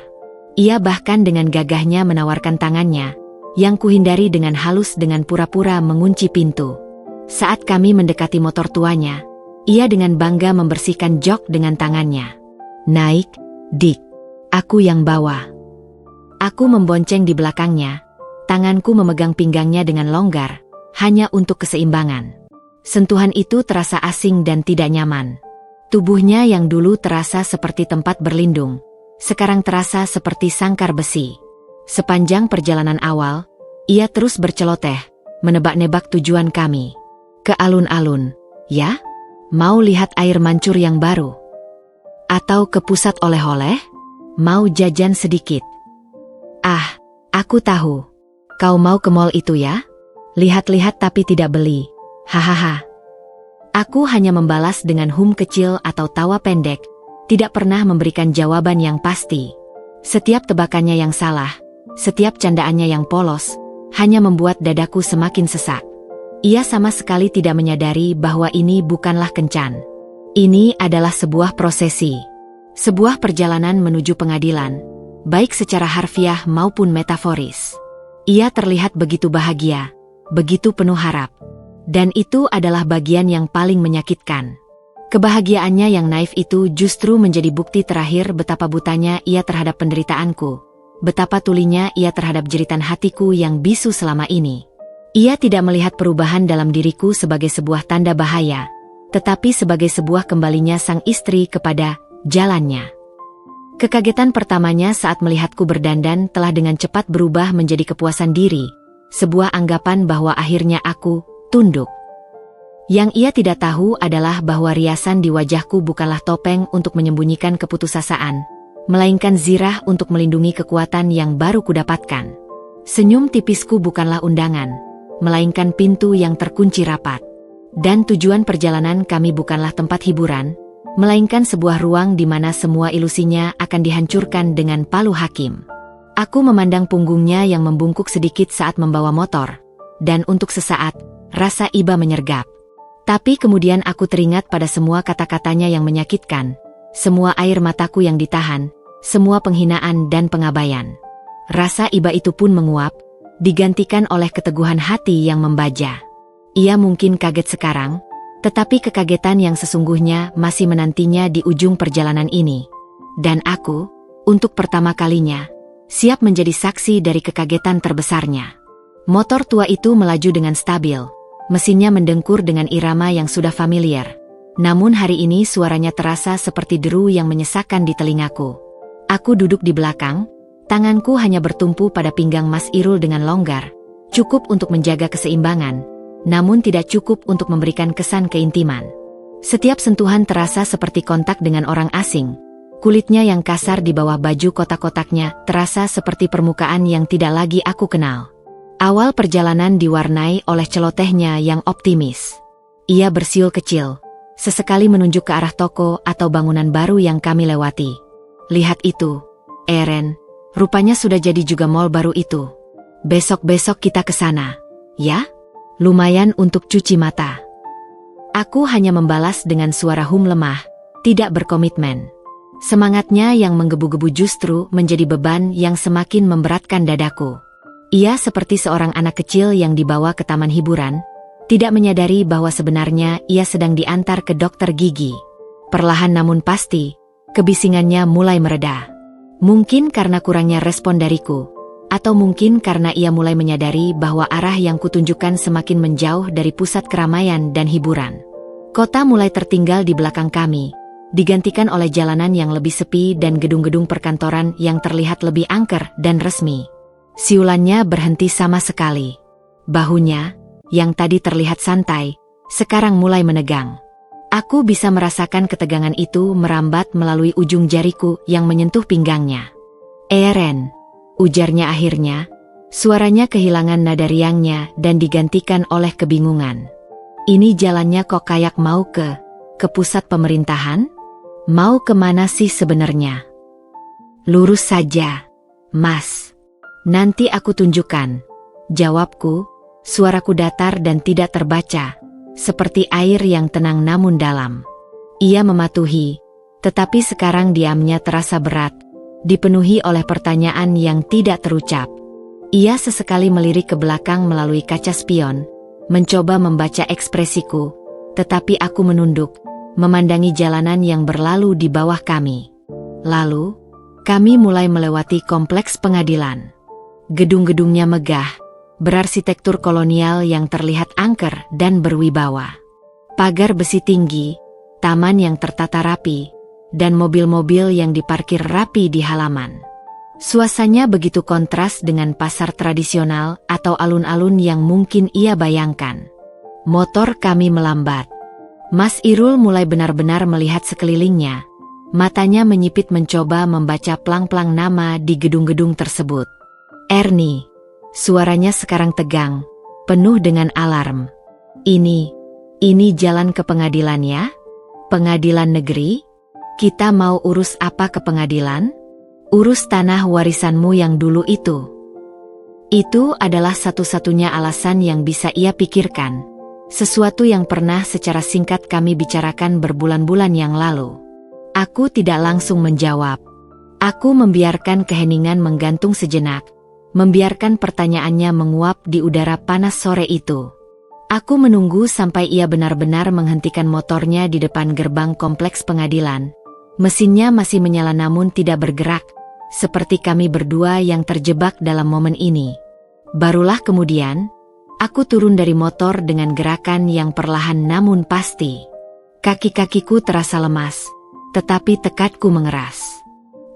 Ia bahkan dengan gagahnya menawarkan tangannya, yang kuhindari dengan halus dengan pura-pura mengunci pintu. Saat kami mendekati motor tuanya, ia dengan bangga membersihkan jok dengan tangannya. Naik, Dik. Aku yang bawa. Aku membonceng di belakangnya, tanganku memegang pinggangnya dengan longgar, hanya untuk keseimbangan. Sentuhan itu terasa asing dan tidak nyaman. Tubuhnya yang dulu terasa seperti tempat berlindung, sekarang terasa seperti sangkar besi. Sepanjang perjalanan awal, ia terus berceloteh, menebak-nebak tujuan kami. Ke alun-alun, ya? Mau lihat air mancur yang baru? Atau ke pusat oleh-oleh? Mau jajan sedikit? Ah, aku tahu. Kau mau ke mall itu ya? Lihat-lihat tapi tidak beli. Hahaha. Aku hanya membalas dengan hum kecil atau tawa pendek, tidak pernah memberikan jawaban yang pasti. Setiap tebakannya yang salah, setiap candaannya yang polos, hanya membuat dadaku semakin sesak. Ia sama sekali tidak menyadari bahwa ini bukanlah kencan. Ini adalah sebuah prosesi. Sebuah perjalanan menuju pengadilan, baik secara harfiah maupun metaforis. Ia terlihat begitu bahagia, begitu penuh harap. Dan itu adalah bagian yang paling menyakitkan. Kebahagiaannya yang naif itu justru menjadi bukti terakhir betapa butanya ia terhadap penderitaanku. Betapa tulinya ia terhadap jeritan hatiku yang bisu selama ini. Ia tidak melihat perubahan dalam diriku sebagai sebuah tanda bahaya, tetapi sebagai sebuah kembalinya sang istri kepada jalannya. Kekagetan pertamanya saat melihatku berdandan telah dengan cepat berubah menjadi kepuasan diri, sebuah anggapan bahwa akhirnya aku tunduk. Yang ia tidak tahu adalah bahwa riasan di wajahku bukanlah topeng untuk menyembunyikan keputusasaan, melainkan zirah untuk melindungi kekuatan yang baru kudapatkan. Senyum tipisku bukanlah undangan, melainkan pintu yang terkunci rapat. Dan tujuan perjalanan kami bukanlah tempat hiburan, melainkan sebuah ruang di mana semua ilusinya akan dihancurkan dengan palu hakim. Aku memandang punggungnya yang membungkuk sedikit saat membawa motor, dan untuk sesaat, rasa iba menyergap. Tapi kemudian aku teringat pada semua kata-katanya yang menyakitkan, semua air mataku yang ditahan, semua penghinaan dan pengabaian. Rasa iba itu pun menguap, digantikan oleh keteguhan hati yang membaja. Ia mungkin kaget sekarang, tetapi kekagetan yang sesungguhnya masih menantinya di ujung perjalanan ini. Dan aku, untuk pertama kalinya, siap menjadi saksi dari kekagetan terbesarnya. Motor tua itu melaju dengan stabil, mesinnya mendengkur dengan irama yang sudah familiar. Namun hari ini suaranya terasa seperti deru yang menyesakkan di telingaku. Aku duduk di belakang, tanganku hanya bertumpu pada pinggang Mas Irul dengan longgar, cukup untuk menjaga keseimbangan, namun tidak cukup untuk memberikan kesan keintiman. Setiap sentuhan terasa seperti kontak dengan orang asing. Kulitnya yang kasar di bawah baju kotak-kotaknya terasa seperti permukaan yang tidak lagi aku kenal. Awal perjalanan diwarnai oleh celotehnya yang optimis. Ia bersiul kecil, sesekali menunjuk ke arah toko atau bangunan baru yang kami lewati. Lihat itu, Eren. Rupanya sudah jadi juga mall baru itu. Besok-besok kita ke sana, ya? Lumayan untuk cuci mata. Aku hanya membalas dengan suara hum lemah, tidak berkomitmen. Semangatnya yang menggebu-gebu justru menjadi beban yang semakin memberatkan dadaku. Ia seperti seorang anak kecil yang dibawa ke taman hiburan, tidak menyadari bahwa sebenarnya ia sedang diantar ke dokter gigi. Perlahan namun pasti, kebisingannya mulai mereda. Mungkin karena kurangnya respon dariku, atau mungkin karena ia mulai menyadari bahwa arah yang kutunjukkan semakin menjauh dari pusat keramaian dan hiburan. Kota mulai tertinggal di belakang kami, digantikan oleh jalanan yang lebih sepi dan gedung-gedung perkantoran yang terlihat lebih angker dan resmi. Siulannya berhenti sama sekali. Bahunya, yang tadi terlihat santai, sekarang mulai menegang. Aku bisa merasakan ketegangan itu merambat melalui ujung jariku yang menyentuh pinggangnya. Eren, ujarnya akhirnya, suaranya kehilangan nada riangnya dan digantikan oleh kebingungan. Ini jalannya kok kayak mau ke pusat pemerintahan? Mau kemana sih sebenarnya? Lurus saja, Mas. Nanti aku tunjukkan. Jawabku, suaraku datar dan tidak terbaca, seperti air yang tenang namun dalam. Ia mematuhi, tetapi sekarang diamnya terasa berat, dipenuhi oleh pertanyaan yang tidak terucap. Ia sesekali melirik ke belakang melalui kaca spion, mencoba membaca ekspresiku, tetapi aku menunduk, memandangi jalanan yang berlalu di bawah kami. Lalu, kami mulai melewati kompleks pengadilan. Gedung-gedungnya megah, berarsitektur kolonial yang terlihat angker dan berwibawa. Pagar besi tinggi, taman yang tertata rapi, dan mobil-mobil yang diparkir rapi di halaman. Suasananya begitu kontras dengan pasar tradisional atau alun-alun yang mungkin ia bayangkan. Motor kami melambat. Mas Irul mulai benar-benar melihat sekelilingnya. Matanya menyipit mencoba membaca plang-plang nama di gedung-gedung tersebut. Ernie. Suaranya sekarang tegang, penuh dengan alarm. Ini jalan ke pengadilan ya? Pengadilan negeri? Kita mau urus apa ke pengadilan? Urus tanah warisanmu yang dulu itu. Itu adalah satu-satunya alasan yang bisa ia pikirkan. Sesuatu yang pernah secara singkat kami bicarakan berbulan-bulan yang lalu. Aku tidak langsung menjawab. Aku membiarkan keheningan menggantung sejenak, membiarkan pertanyaannya menguap di udara panas sore itu. Aku menunggu sampai ia benar-benar menghentikan motornya di depan gerbang kompleks pengadilan. Mesinnya masih menyala namun tidak bergerak, seperti kami berdua yang terjebak dalam momen ini. Barulah kemudian, aku turun dari motor dengan gerakan yang perlahan namun pasti. Kaki-kakiku terasa lemas, tetapi tekadku mengeras.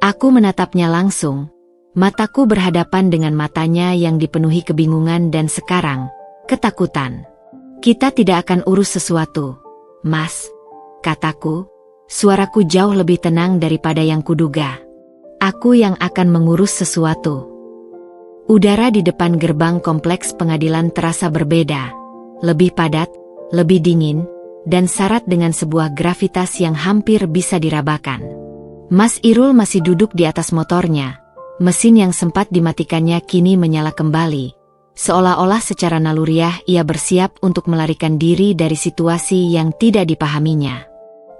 Aku menatapnya langsung, mataku berhadapan dengan matanya yang dipenuhi kebingungan dan sekarang, ketakutan. Kita tidak akan urus sesuatu, Mas, kataku, suaraku jauh lebih tenang daripada yang kuduga. Aku yang akan mengurus sesuatu. Udara di depan gerbang kompleks pengadilan terasa berbeda, lebih padat, lebih dingin, dan syarat dengan sebuah gravitas yang hampir bisa dirabakan. Mas Irul masih duduk di atas motornya, mesin yang sempat dimatikannya kini menyala kembali, seolah-olah secara naluriah ia bersiap untuk melarikan diri dari situasi yang tidak dipahaminya.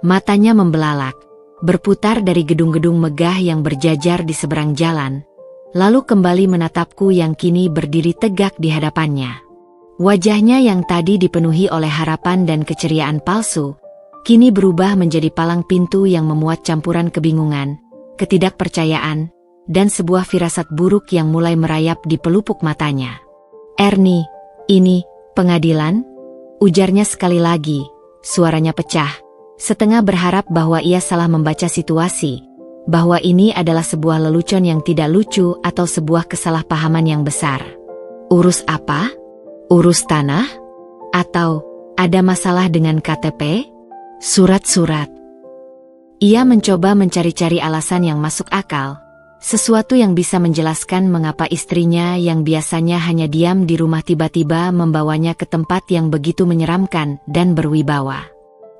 Matanya membelalak, berputar dari gedung-gedung megah yang berjajar di seberang jalan, lalu kembali menatapku yang kini berdiri tegak di hadapannya. Wajahnya yang tadi dipenuhi oleh harapan dan keceriaan palsu, kini berubah menjadi palang pintu yang memuat campuran kebingungan, ketidakpercayaan, dan sebuah firasat buruk yang mulai merayap di pelupuk matanya. Ernie, ini, pengadilan? Ujarnya sekali lagi, suaranya pecah, setengah berharap bahwa ia salah membaca situasi, bahwa ini adalah sebuah lelucon yang tidak lucu atau sebuah kesalahpahaman yang besar. Urus apa? Urus tanah? Atau ada masalah dengan KTP? Surat-surat? Ia mencoba mencari-cari alasan yang masuk akal, sesuatu yang bisa menjelaskan mengapa istrinya yang biasanya hanya diam di rumah tiba-tiba membawanya ke tempat yang begitu menyeramkan dan berwibawa.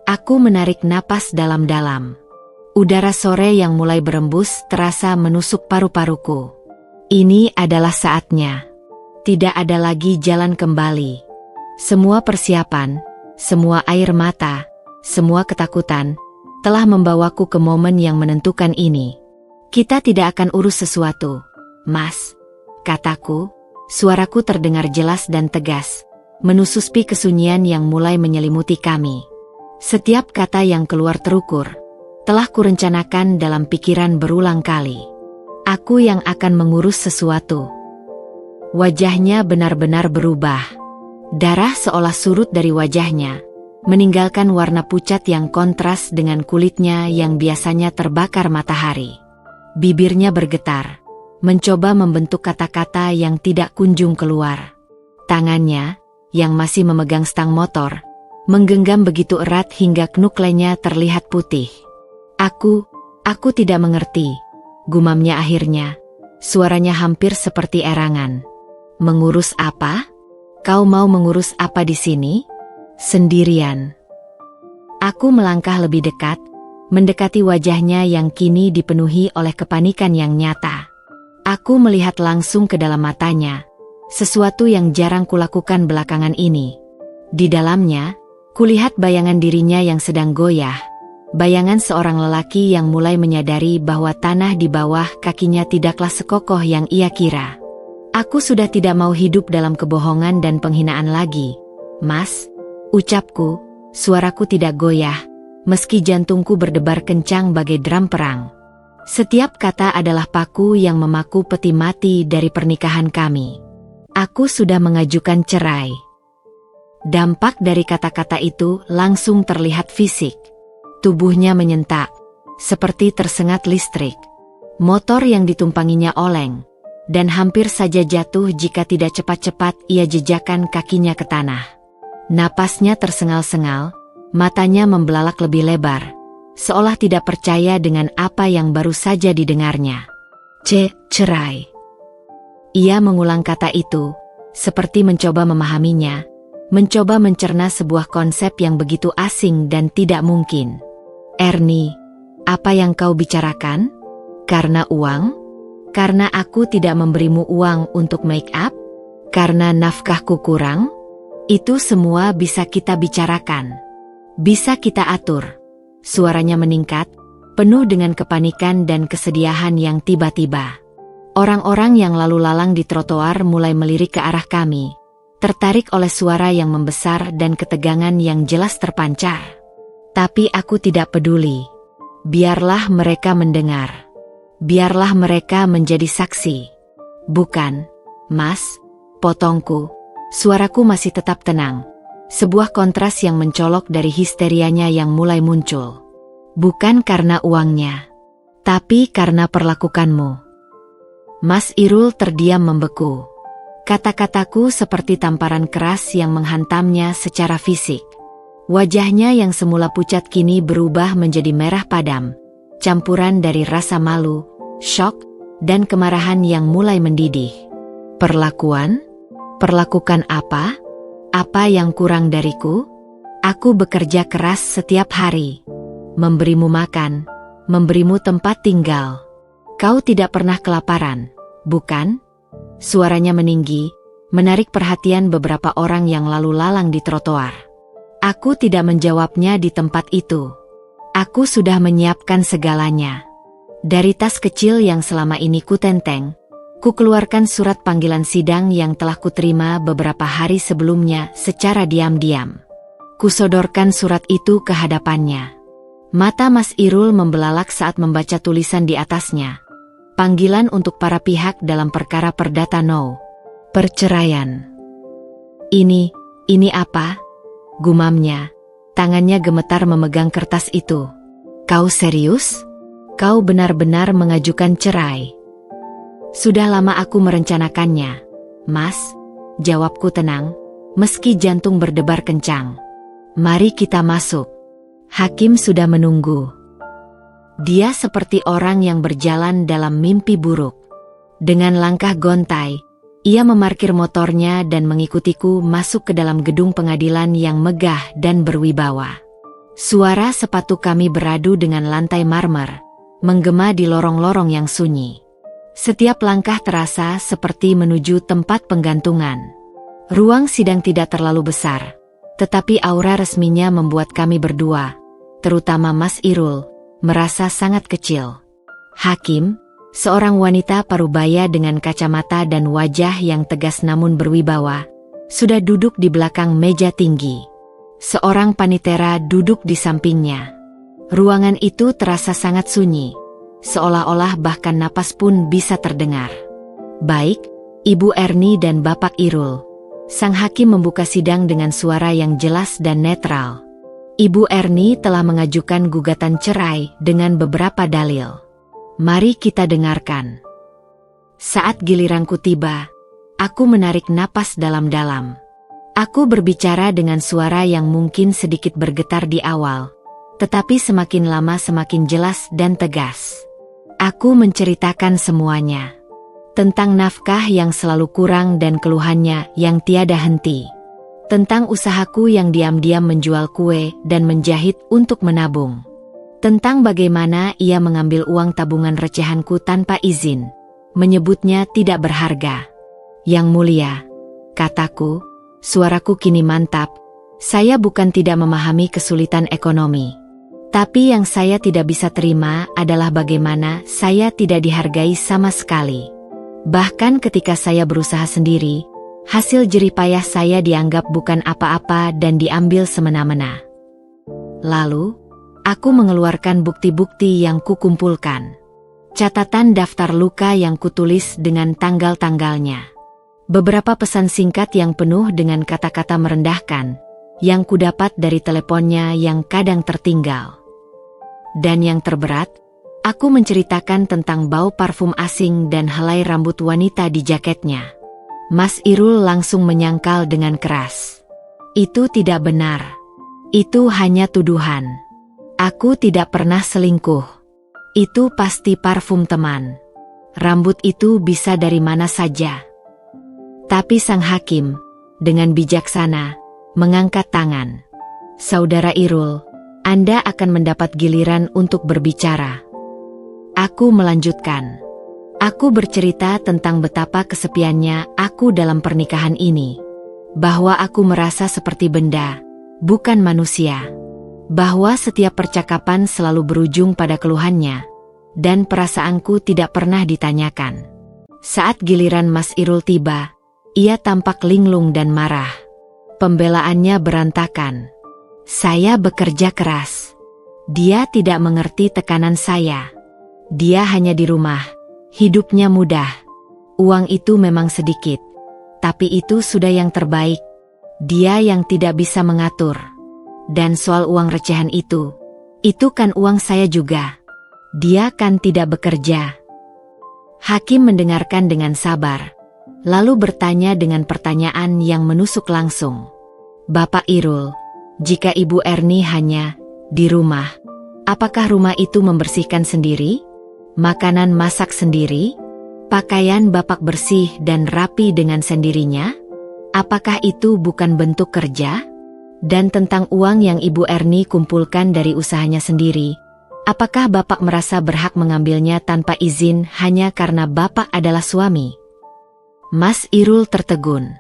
Aku menarik napas dalam-dalam. Udara sore yang mulai berembus terasa menusuk paru-paruku. Ini adalah saatnya. Tidak ada lagi jalan kembali. Semua persiapan, semua air mata, semua ketakutan, telah membawaku ke momen yang menentukan ini. Kita tidak akan urus sesuatu, Mas, kataku, suaraku terdengar jelas dan tegas, menususpi kesunyian yang mulai menyelimuti kami. Setiap kata yang keluar terukur, telah kurencanakan dalam pikiran berulang kali. Aku yang akan mengurus sesuatu. Wajahnya benar-benar berubah. Darah seolah surut dari wajahnya, meninggalkan warna pucat yang kontras dengan kulitnya yang biasanya terbakar matahari. Bibirnya bergetar, mencoba membentuk kata-kata yang tidak kunjung keluar. Tangannya, yang masih memegang stang motor, menggenggam begitu erat hingga knuklenya terlihat putih. Aku tidak mengerti, gumamnya akhirnya. Suaranya hampir seperti erangan. Mengurus apa? Kau mau mengurus apa di sini? Sendirian. Aku melangkah lebih dekat, mendekati wajahnya yang kini dipenuhi oleh kepanikan yang nyata. Aku melihat langsung ke dalam matanya, sesuatu yang jarang kulakukan belakangan ini. Di dalamnya, kulihat bayangan dirinya yang sedang goyah, bayangan seorang lelaki yang mulai menyadari bahwa tanah di bawah kakinya tidaklah sekokoh yang ia kira. Aku sudah tidak mau hidup dalam kebohongan dan penghinaan lagi. Mas, ucapku, suaraku tidak goyah, meski jantungku berdebar kencang bagai drum perang. Setiap kata adalah paku yang memaku peti mati dari pernikahan kami. Aku sudah mengajukan cerai. Dampak dari kata-kata itu langsung terlihat fisik. Tubuhnya menyentak, seperti tersengat listrik. Motor yang ditumpanginya oleng, dan hampir saja jatuh jika tidak cepat-cepat ia jejakkan kakinya ke tanah. Napasnya tersengal-sengal, matanya membelalak lebih lebar, seolah tidak percaya dengan apa yang baru saja didengarnya. Cerai. Ia mengulang kata itu, seperti mencoba memahaminya, mencoba mencerna sebuah konsep yang begitu asing dan tidak mungkin. Ernie, apa yang kau bicarakan? Karena uang? Karena aku tidak memberimu uang untuk make up? Karena nafkahku kurang? Itu semua bisa kita bicarakan. Bisa kita atur. Suaranya meningkat, penuh dengan kepanikan dan kesedihan yang tiba-tiba. Orang-orang yang lalu lalang di trotoar mulai melirik ke arah kami, tertarik oleh suara yang membesar dan ketegangan yang jelas terpancar. Tapi aku tidak peduli. Biarlah mereka mendengar. Biarlah mereka menjadi saksi. Bukan, Mas, potongku. Suaraku masih tetap tenang. Sebuah kontras yang mencolok dari histerianya yang mulai muncul. Bukan karena uangnya, tapi karena perlakukanmu. Mas Irul terdiam membeku. Kata-kataku seperti tamparan keras yang menghantamnya secara fisik. Wajahnya yang semula pucat kini berubah menjadi merah padam, campuran dari rasa malu, syok, dan kemarahan yang mulai mendidih. Perlakuan? Perlakukan apa? Apa yang kurang dariku? Aku bekerja keras setiap hari. Memberimu makan, memberimu tempat tinggal. Kau tidak pernah kelaparan, bukan? Suaranya meninggi, menarik perhatian beberapa orang yang lalu lalang di trotoar. Aku tidak menjawabnya di tempat itu. Aku sudah menyiapkan segalanya. Dari tas kecil yang selama ini kutenteng, ku keluarkan surat panggilan sidang yang telah kuterima beberapa hari sebelumnya secara diam-diam. Kusodorkan surat itu ke hadapannya. Mata Mas Irul membelalak saat membaca tulisan di atasnya. Panggilan untuk para pihak dalam perkara perdata No. Perceraian. Ini apa? Gumamnya. Tangannya gemetar memegang kertas itu. Kau serius? Kau benar-benar mengajukan cerai? Sudah lama aku merencanakannya, Mas. Jawabku tenang, meski jantung berdebar kencang. Mari kita masuk. Hakim sudah menunggu. Dia seperti orang yang berjalan dalam mimpi buruk. Dengan langkah gontai, ia memarkir motornya dan mengikutiku masuk ke dalam gedung pengadilan yang megah dan berwibawa. Suara sepatu kami beradu dengan lantai marmer, menggema di lorong-lorong yang sunyi. Setiap langkah terasa seperti menuju tempat penggantungan. Ruang sidang tidak terlalu besar, tetapi aura resminya membuat kami berdua, terutama Mas Irul, merasa sangat kecil. Hakim, seorang wanita parubaya dengan kacamata dan wajah yang tegas namun berwibawa, sudah duduk di belakang meja tinggi. Seorang panitera duduk di sampingnya. Ruangan itu terasa sangat sunyi, seolah-olah bahkan napas pun bisa terdengar. Baik, Ibu Ernie dan Bapak Irul. Sang hakim membuka sidang dengan suara yang jelas dan netral. Ibu Ernie telah mengajukan gugatan cerai dengan beberapa dalil. Mari kita dengarkan. Saat giliranku tiba, aku menarik napas dalam-dalam. Aku berbicara dengan suara yang mungkin sedikit bergetar di awal, tetapi semakin lama semakin jelas dan tegas. Aku menceritakan semuanya. Tentang nafkah yang selalu kurang dan keluhannya yang tiada henti. Tentang usahaku yang diam-diam menjual kue dan menjahit untuk menabung. Tentang bagaimana ia mengambil uang tabungan recehanku tanpa izin, menyebutnya tidak berharga. Yang mulia, kataku, suaraku kini mantap, saya bukan tidak memahami kesulitan ekonomi. Tapi yang saya tidak bisa terima adalah bagaimana saya tidak dihargai sama sekali. Bahkan ketika saya berusaha sendiri, hasil jerih payah saya dianggap bukan apa-apa dan diambil semena-mena. Lalu, aku mengeluarkan bukti-bukti yang kukumpulkan. Catatan daftar luka yang kutulis dengan tanggal-tanggalnya. Beberapa pesan singkat yang penuh dengan kata-kata merendahkan, yang kudapat dari teleponnya yang kadang tertinggal. Dan yang terberat, aku menceritakan tentang bau parfum asing dan helai rambut wanita di jaketnya. Mas Irul langsung menyangkal dengan keras. Itu tidak benar. Itu hanya tuduhan. Aku tidak pernah selingkuh. Itu pasti parfum teman. Rambut itu bisa dari mana saja. Tapi sang hakim, dengan bijaksana, mengangkat tangan. Saudara Irul, Anda akan mendapat giliran untuk berbicara. Aku melanjutkan. Aku bercerita tentang betapa kesepiannya aku dalam pernikahan ini. Bahwa aku merasa seperti benda, bukan manusia. Bahwa setiap percakapan selalu berujung pada keluhannya, dan perasaanku tidak pernah ditanyakan. Saat giliran Mas Irul tiba, ia tampak linglung dan marah. Pembelaannya berantakan. Saya bekerja keras. Dia tidak mengerti tekanan saya. Dia hanya di rumah. Hidupnya mudah. Uang itu memang sedikit. Tapi itu sudah yang terbaik. Dia yang tidak bisa mengatur. Dan soal uang recehan itu kan uang saya juga. Dia kan tidak bekerja. Hakim mendengarkan dengan sabar. Lalu bertanya dengan pertanyaan yang menusuk langsung. Bapak Irul, jika Ibu Erni hanya di rumah, apakah rumah itu membersihkan sendiri? Makanan masak sendiri? Pakaian Bapak bersih dan rapi dengan sendirinya? Apakah itu bukan bentuk kerja? Dan tentang uang yang Ibu Erni kumpulkan dari usahanya sendiri, apakah Bapak merasa berhak mengambilnya tanpa izin hanya karena Bapak adalah suami? Mas Irul tertegun.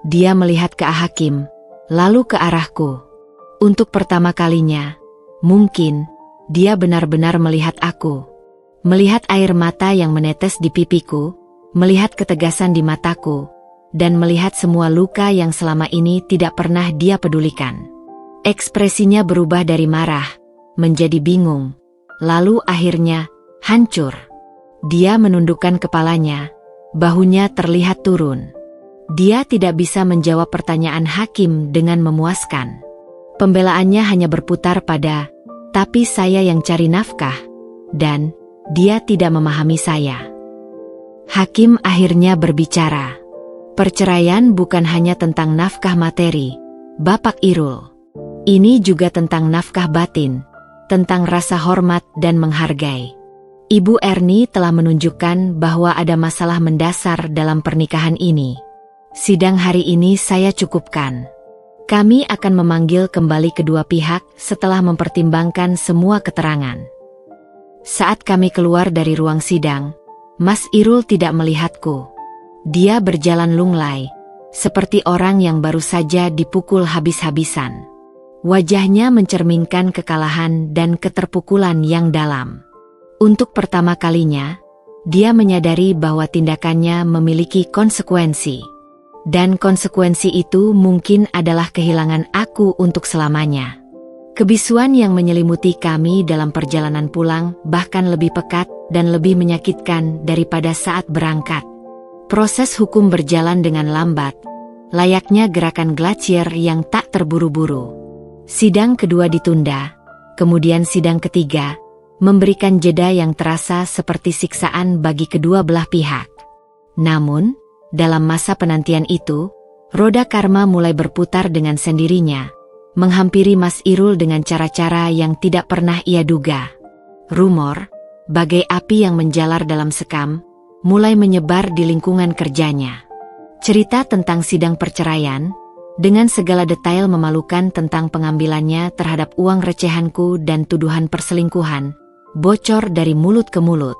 Dia melihat ke hakim, lalu ke arahku. Untuk pertama kalinya, mungkin, dia benar-benar melihat aku. Melihat air mata yang menetes di pipiku, melihat ketegasan di mataku, dan melihat semua luka yang selama ini tidak pernah dia pedulikan. Ekspresinya berubah dari marah, menjadi bingung, lalu akhirnya, hancur. Dia menundukkan kepalanya, bahunya terlihat turun. Dia tidak bisa menjawab pertanyaan hakim dengan memuaskan. Pembelaannya hanya berputar pada, tapi saya yang cari nafkah, dan dia tidak memahami saya. Hakim akhirnya berbicara. Perceraian bukan hanya tentang nafkah materi, Bapak Irul. Ini juga tentang nafkah batin, tentang rasa hormat dan menghargai. Ibu Erni telah menunjukkan bahwa ada masalah mendasar dalam pernikahan ini. Sidang hari ini saya cukupkan. Kami akan memanggil kembali kedua pihak setelah mempertimbangkan semua keterangan. Saat kami keluar dari ruang sidang, Mas Irul tidak melihatku. Dia berjalan lunglai, seperti orang yang baru saja dipukul habis-habisan. Wajahnya mencerminkan kekalahan dan keterpukulan yang dalam. Untuk pertama kalinya, dia menyadari bahwa tindakannya memiliki konsekuensi. Dan konsekuensi itu mungkin adalah kehilangan aku untuk selamanya. Kebisuan yang menyelimuti kami dalam perjalanan pulang bahkan lebih pekat dan lebih menyakitkan daripada saat berangkat. Proses hukum berjalan dengan lambat, layaknya gerakan glasier yang tak terburu-buru. Sidang kedua ditunda, kemudian sidang ketiga, memberikan jeda yang terasa seperti siksaan bagi kedua belah pihak. Namun, dalam masa penantian itu, roda karma mulai berputar dengan sendirinya, menghampiri Mas Irul dengan cara-cara yang tidak pernah ia duga. Rumor, bagai api yang menjalar dalam sekam, mulai menyebar di lingkungan kerjanya. Cerita tentang sidang perceraian, dengan segala detail memalukan tentang pengambilannya terhadap uang recehanku dan tuduhan perselingkuhan, bocor dari mulut ke mulut.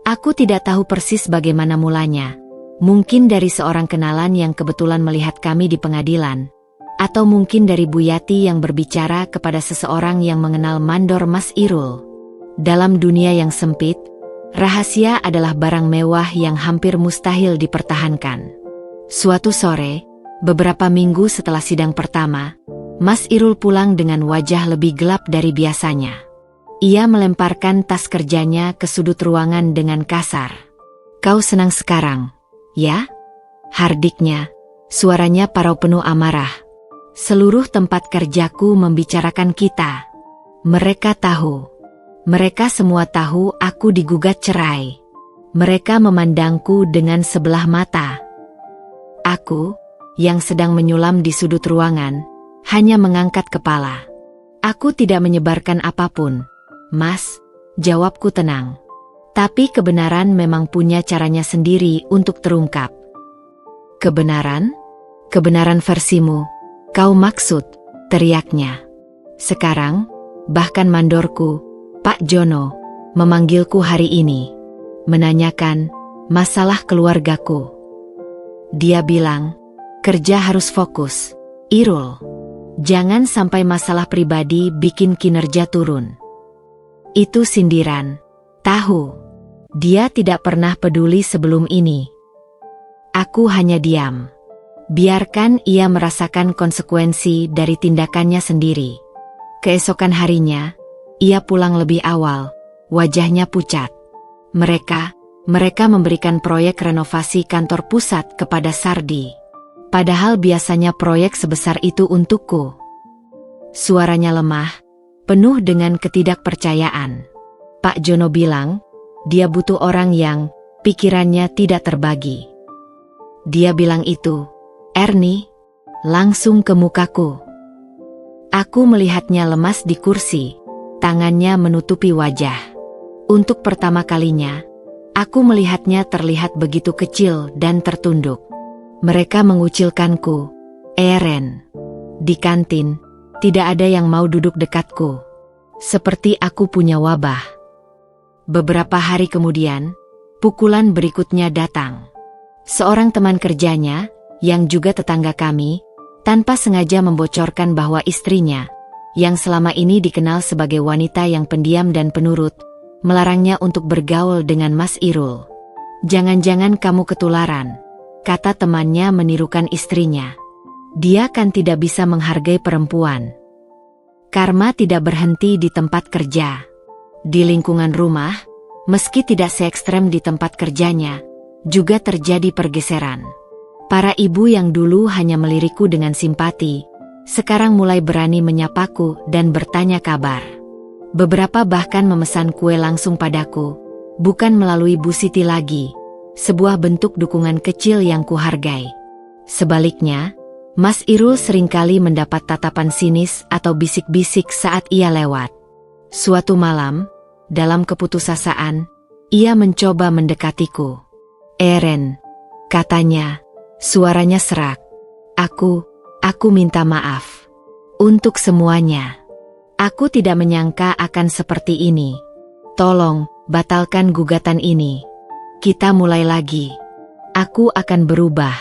Aku tidak tahu persis bagaimana mulanya. Mungkin dari seorang kenalan yang kebetulan melihat kami di pengadilan, atau mungkin dari Bu Yati yang berbicara kepada seseorang yang mengenal mandor Mas Irul. Dalam dunia yang sempit, rahasia adalah barang mewah yang hampir mustahil dipertahankan. Suatu sore, beberapa minggu setelah sidang pertama, Mas Irul pulang dengan wajah lebih gelap dari biasanya. Ia melemparkan tas kerjanya ke sudut ruangan dengan kasar. "Kau senang sekarang, ya?" hardiknya. Suaranya parau penuh amarah. "Seluruh tempat kerjaku membicarakan kita. Mereka tahu. Mereka semua tahu aku digugat cerai. Mereka memandangku dengan sebelah mata." Aku, yang sedang menyulam di sudut ruangan, hanya mengangkat kepala. "Aku tidak menyebarkan apapun, Mas," jawabku tenang. "Tapi kebenaran memang punya caranya sendiri untuk terungkap." "Kebenaran? Kebenaran versimu, kau maksud?" teriaknya. Sekarang, bahkan mandorku, Pak Jono, memanggilku hari ini, menanyakan masalah keluargaku. Dia bilang, "Kerja harus fokus, Irul. Jangan sampai masalah pribadi bikin kinerja turun." Itu sindiran, tahu. Dia tidak pernah peduli sebelum ini. Aku hanya diam. Biarkan ia merasakan konsekuensi dari tindakannya sendiri. Keesokan harinya, ia pulang lebih awal, wajahnya pucat. Mereka memberikan proyek renovasi kantor pusat kepada Sardi. Padahal biasanya proyek sebesar itu untukku. Suaranya lemah, penuh dengan ketidakpercayaan. Pak Jono bilang, dia butuh orang yang pikirannya tidak terbagi. Dia bilang itu, "Ernie," langsung ke mukaku. Aku melihatnya lemas di kursi, tangannya menutupi wajah. Untuk pertama kalinya, aku melihatnya terlihat begitu kecil dan tertunduk. Mereka mengucilkanku, "Eren." Di kantin, tidak ada yang mau duduk dekatku. Seperti aku punya wabah. Beberapa hari kemudian, pukulan berikutnya datang. Seorang teman kerjanya, yang juga tetangga kami, tanpa sengaja membocorkan bahwa istrinya, yang selama ini dikenal sebagai wanita yang pendiam dan penurut, melarangnya untuk bergaul dengan Mas Irul. "Jangan-jangan kamu ketularan," kata temannya menirukan istrinya. "Dia kan tidak bisa menghargai perempuan." Karma tidak berhenti di tempat kerja. Di lingkungan rumah, meski tidak se-ekstrem di tempat kerjanya, juga terjadi pergeseran. Para ibu yang dulu hanya melirikku dengan simpati, sekarang mulai berani menyapaku dan bertanya kabar. Beberapa bahkan memesan kue langsung padaku, bukan melalui Bu Siti lagi, sebuah bentuk dukungan kecil yang kuhargai. Sebaliknya, Mas Irul seringkali mendapat tatapan sinis atau bisik-bisik saat ia lewat. Suatu malam, dalam keputusasaan, ia mencoba mendekatiku. "Eren," katanya, suaranya serak. Aku minta maaf. Untuk semuanya. Aku tidak menyangka akan seperti ini. Tolong, batalkan gugatan ini. Kita mulai lagi. Aku akan berubah."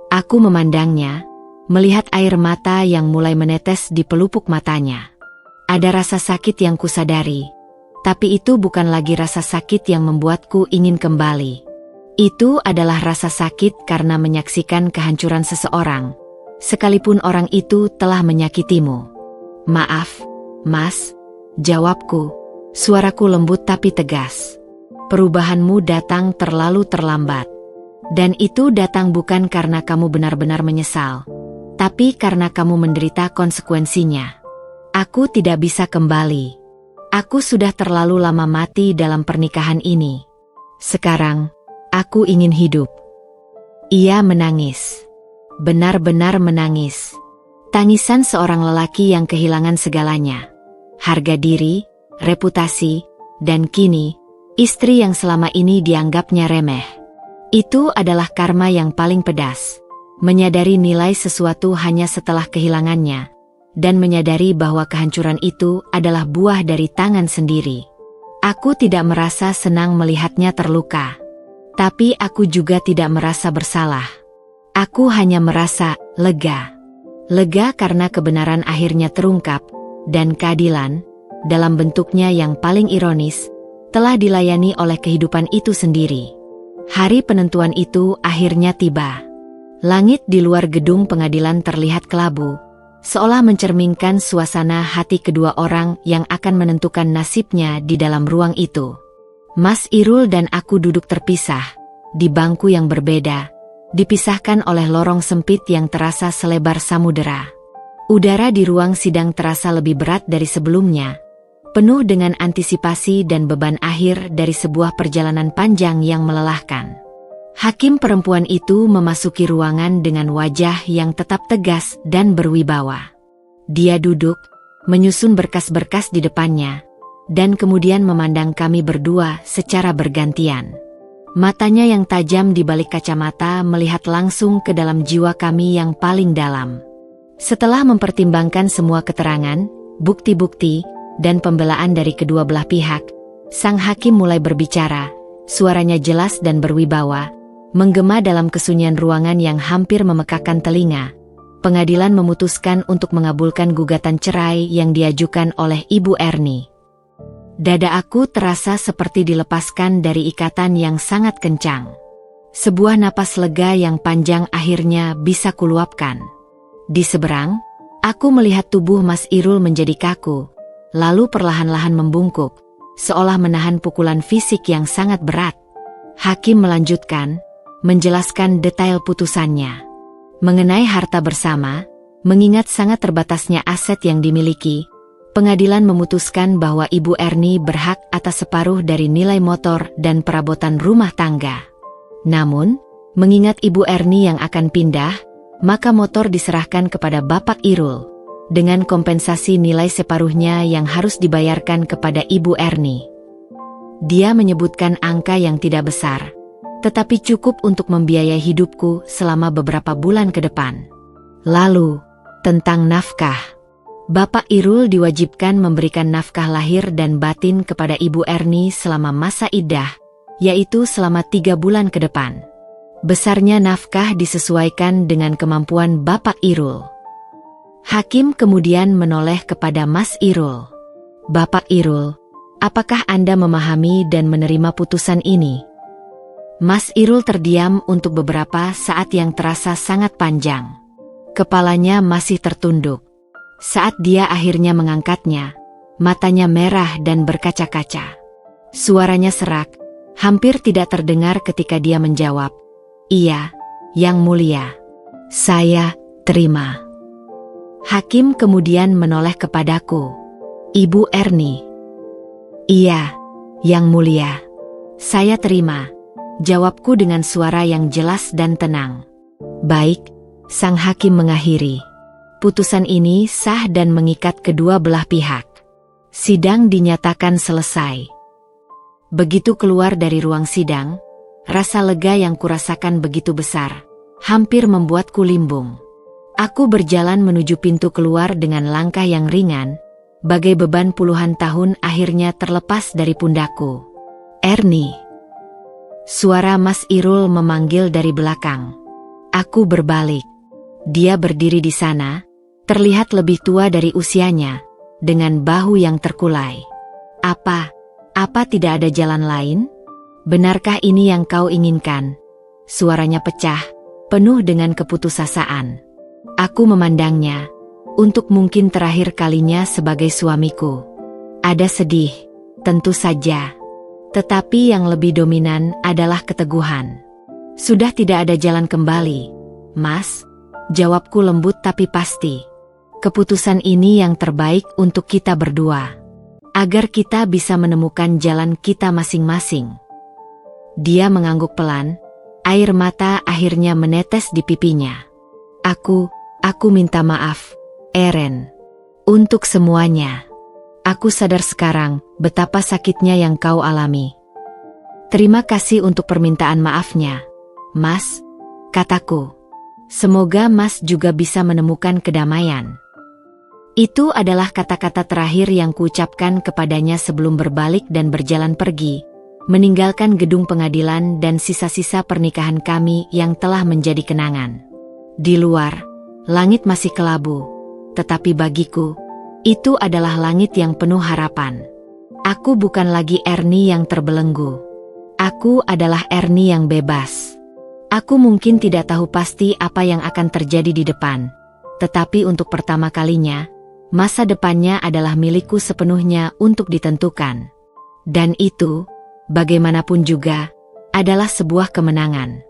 Aku memandangnya, melihat air mata yang mulai menetes di pelupuk matanya. Ada rasa sakit yang kusadari, tapi itu bukan lagi rasa sakit yang membuatku ingin kembali. Itu adalah rasa sakit karena menyaksikan kehancuran seseorang, sekalipun orang itu telah menyakitimu. "Maaf, Mas," jawabku, suaraku lembut tapi tegas. "Perubahanmu datang terlalu terlambat. Dan itu datang bukan karena kamu benar-benar menyesal, tapi karena kamu menderita konsekuensinya. Aku tidak bisa kembali. Aku sudah terlalu lama mati dalam pernikahan ini. Sekarang, aku ingin hidup." Ia menangis. Benar-benar menangis. Tangisan seorang lelaki yang kehilangan segalanya. Harga diri, reputasi, dan kini, istri yang selama ini dianggapnya remeh. Itu adalah karma yang paling pedas. menyadari nilai sesuatu hanya setelah kehilangannya, dan menyadari bahwa kehancuran itu adalah buah dari tangan sendiri. Aku tidak merasa senang melihatnya terluka. Tapi aku juga tidak merasa bersalah. Aku hanya merasa lega. Lega karena kebenaran akhirnya terungkap, dan keadilan, dalam bentuknya yang paling ironis, telah dilayani oleh kehidupan itu sendiri. Hari penentuan itu akhirnya tiba. Langit di luar gedung pengadilan terlihat kelabu, seolah mencerminkan suasana hati kedua orang yang akan menentukan nasibnya di dalam ruang itu. Mas Irul dan aku duduk terpisah, di bangku yang berbeda, dipisahkan oleh lorong sempit yang terasa selebar samudera. Udara di ruang sidang terasa lebih berat dari sebelumnya, penuh dengan antisipasi dan beban akhir dari sebuah perjalanan panjang yang melelahkan. Hakim perempuan itu memasuki ruangan dengan wajah yang tetap tegas dan berwibawa. Dia duduk, menyusun berkas-berkas di depannya, dan kemudian memandang kami berdua secara bergantian. Matanya yang tajam di balik kacamata melihat langsung ke dalam jiwa kami yang paling dalam. Setelah mempertimbangkan semua keterangan, bukti-bukti, dan pembelaan dari kedua belah pihak, sang hakim mulai berbicara, suaranya jelas dan berwibawa, menggema dalam kesunyian ruangan yang hampir memekakkan telinga. Pengadilan memutuskan untuk mengabulkan gugatan cerai yang diajukan oleh Ibu Erni. Dada aku terasa seperti dilepaskan dari ikatan yang sangat kencang. Sebuah napas lega yang panjang akhirnya bisa kuluapkan. Di seberang, aku melihat tubuh Mas Irul menjadi kaku, lalu perlahan-lahan membungkuk, seolah menahan pukulan fisik yang sangat berat. Hakim melanjutkan, menjelaskan detail putusannya. Mengenai harta bersama, mengingat sangat terbatasnya aset yang dimiliki, pengadilan memutuskan bahwa Ibu Erni berhak atas separuh dari nilai motor dan perabotan rumah tangga. Namun, mengingat Ibu Erni yang akan pindah, maka motor diserahkan kepada Bapak Irul, dengan kompensasi nilai separuhnya yang harus dibayarkan kepada Ibu Erni. Dia menyebutkan angka yang tidak besar, tetapi cukup untuk membiayai hidupku selama beberapa bulan ke depan. Lalu, tentang nafkah. Bapak Irul diwajibkan memberikan nafkah lahir dan batin kepada Ibu Erni selama masa iddah, yaitu selama 3 bulan ke depan. Besarnya nafkah disesuaikan dengan kemampuan Bapak Irul. Hakim kemudian menoleh kepada Mas Irul. Bapak Irul, apakah Anda memahami dan menerima putusan ini? Mas Irul terdiam untuk beberapa saat yang terasa sangat panjang. Kepalanya masih tertunduk. Saat dia akhirnya mengangkatnya, matanya merah dan berkaca-kaca. Suaranya serak, hampir tidak terdengar ketika dia menjawab, "Iya, Yang Mulia. Saya terima." Hakim kemudian menoleh kepadaku. Ibu Erni. "Iya, Yang Mulia. Saya terima," jawabku dengan suara yang jelas dan tenang. "Baik," sang hakim mengakhiri. Putusan ini sah dan mengikat kedua belah pihak. Sidang dinyatakan selesai. Begitu keluar dari ruang sidang, rasa lega yang kurasakan begitu besar, hampir membuatku limbung. Aku berjalan menuju pintu keluar dengan langkah yang ringan, bagai beban puluhan tahun akhirnya terlepas dari pundakku. "Erni." Suara Mas Irul memanggil dari belakang. Aku berbalik. Dia berdiri di sana, terlihat lebih tua dari usianya, dengan bahu yang terkulai. Apa tidak ada jalan lain? Benarkah ini yang kau inginkan?" Suaranya pecah, penuh dengan keputusasaan. Aku memandangnya, untuk mungkin terakhir kalinya sebagai suamiku. Ada sedih, tentu saja. Tetapi yang lebih dominan adalah keteguhan. "Sudah tidak ada jalan kembali, Mas," jawabku lembut tapi pasti. "Keputusan ini yang terbaik untuk kita berdua, agar kita bisa menemukan jalan kita masing-masing." Dia mengangguk pelan, air mata akhirnya menetes di pipinya. Aku minta maaf, Eren. Untuk semuanya. Aku sadar sekarang betapa sakitnya yang kau alami. Terima kasih untuk permintaan maafnya, Mas," kataku. Semoga Mas juga bisa menemukan kedamaian. Itu adalah kata-kata terakhir yang kuucapkan kepadanya sebelum berbalik dan berjalan pergi, meninggalkan gedung pengadilan dan sisa-sisa pernikahan kami yang telah menjadi kenangan. Di luar, langit masih kelabu, tetapi bagiku, itu adalah langit yang penuh harapan. Aku bukan lagi Ernie yang terbelenggu. Aku adalah Ernie yang bebas. Aku mungkin tidak tahu pasti apa yang akan terjadi di depan, tetapi untuk pertama kalinya, masa depannya adalah milikku sepenuhnya untuk ditentukan. Dan itu, bagaimanapun juga, adalah sebuah kemenangan.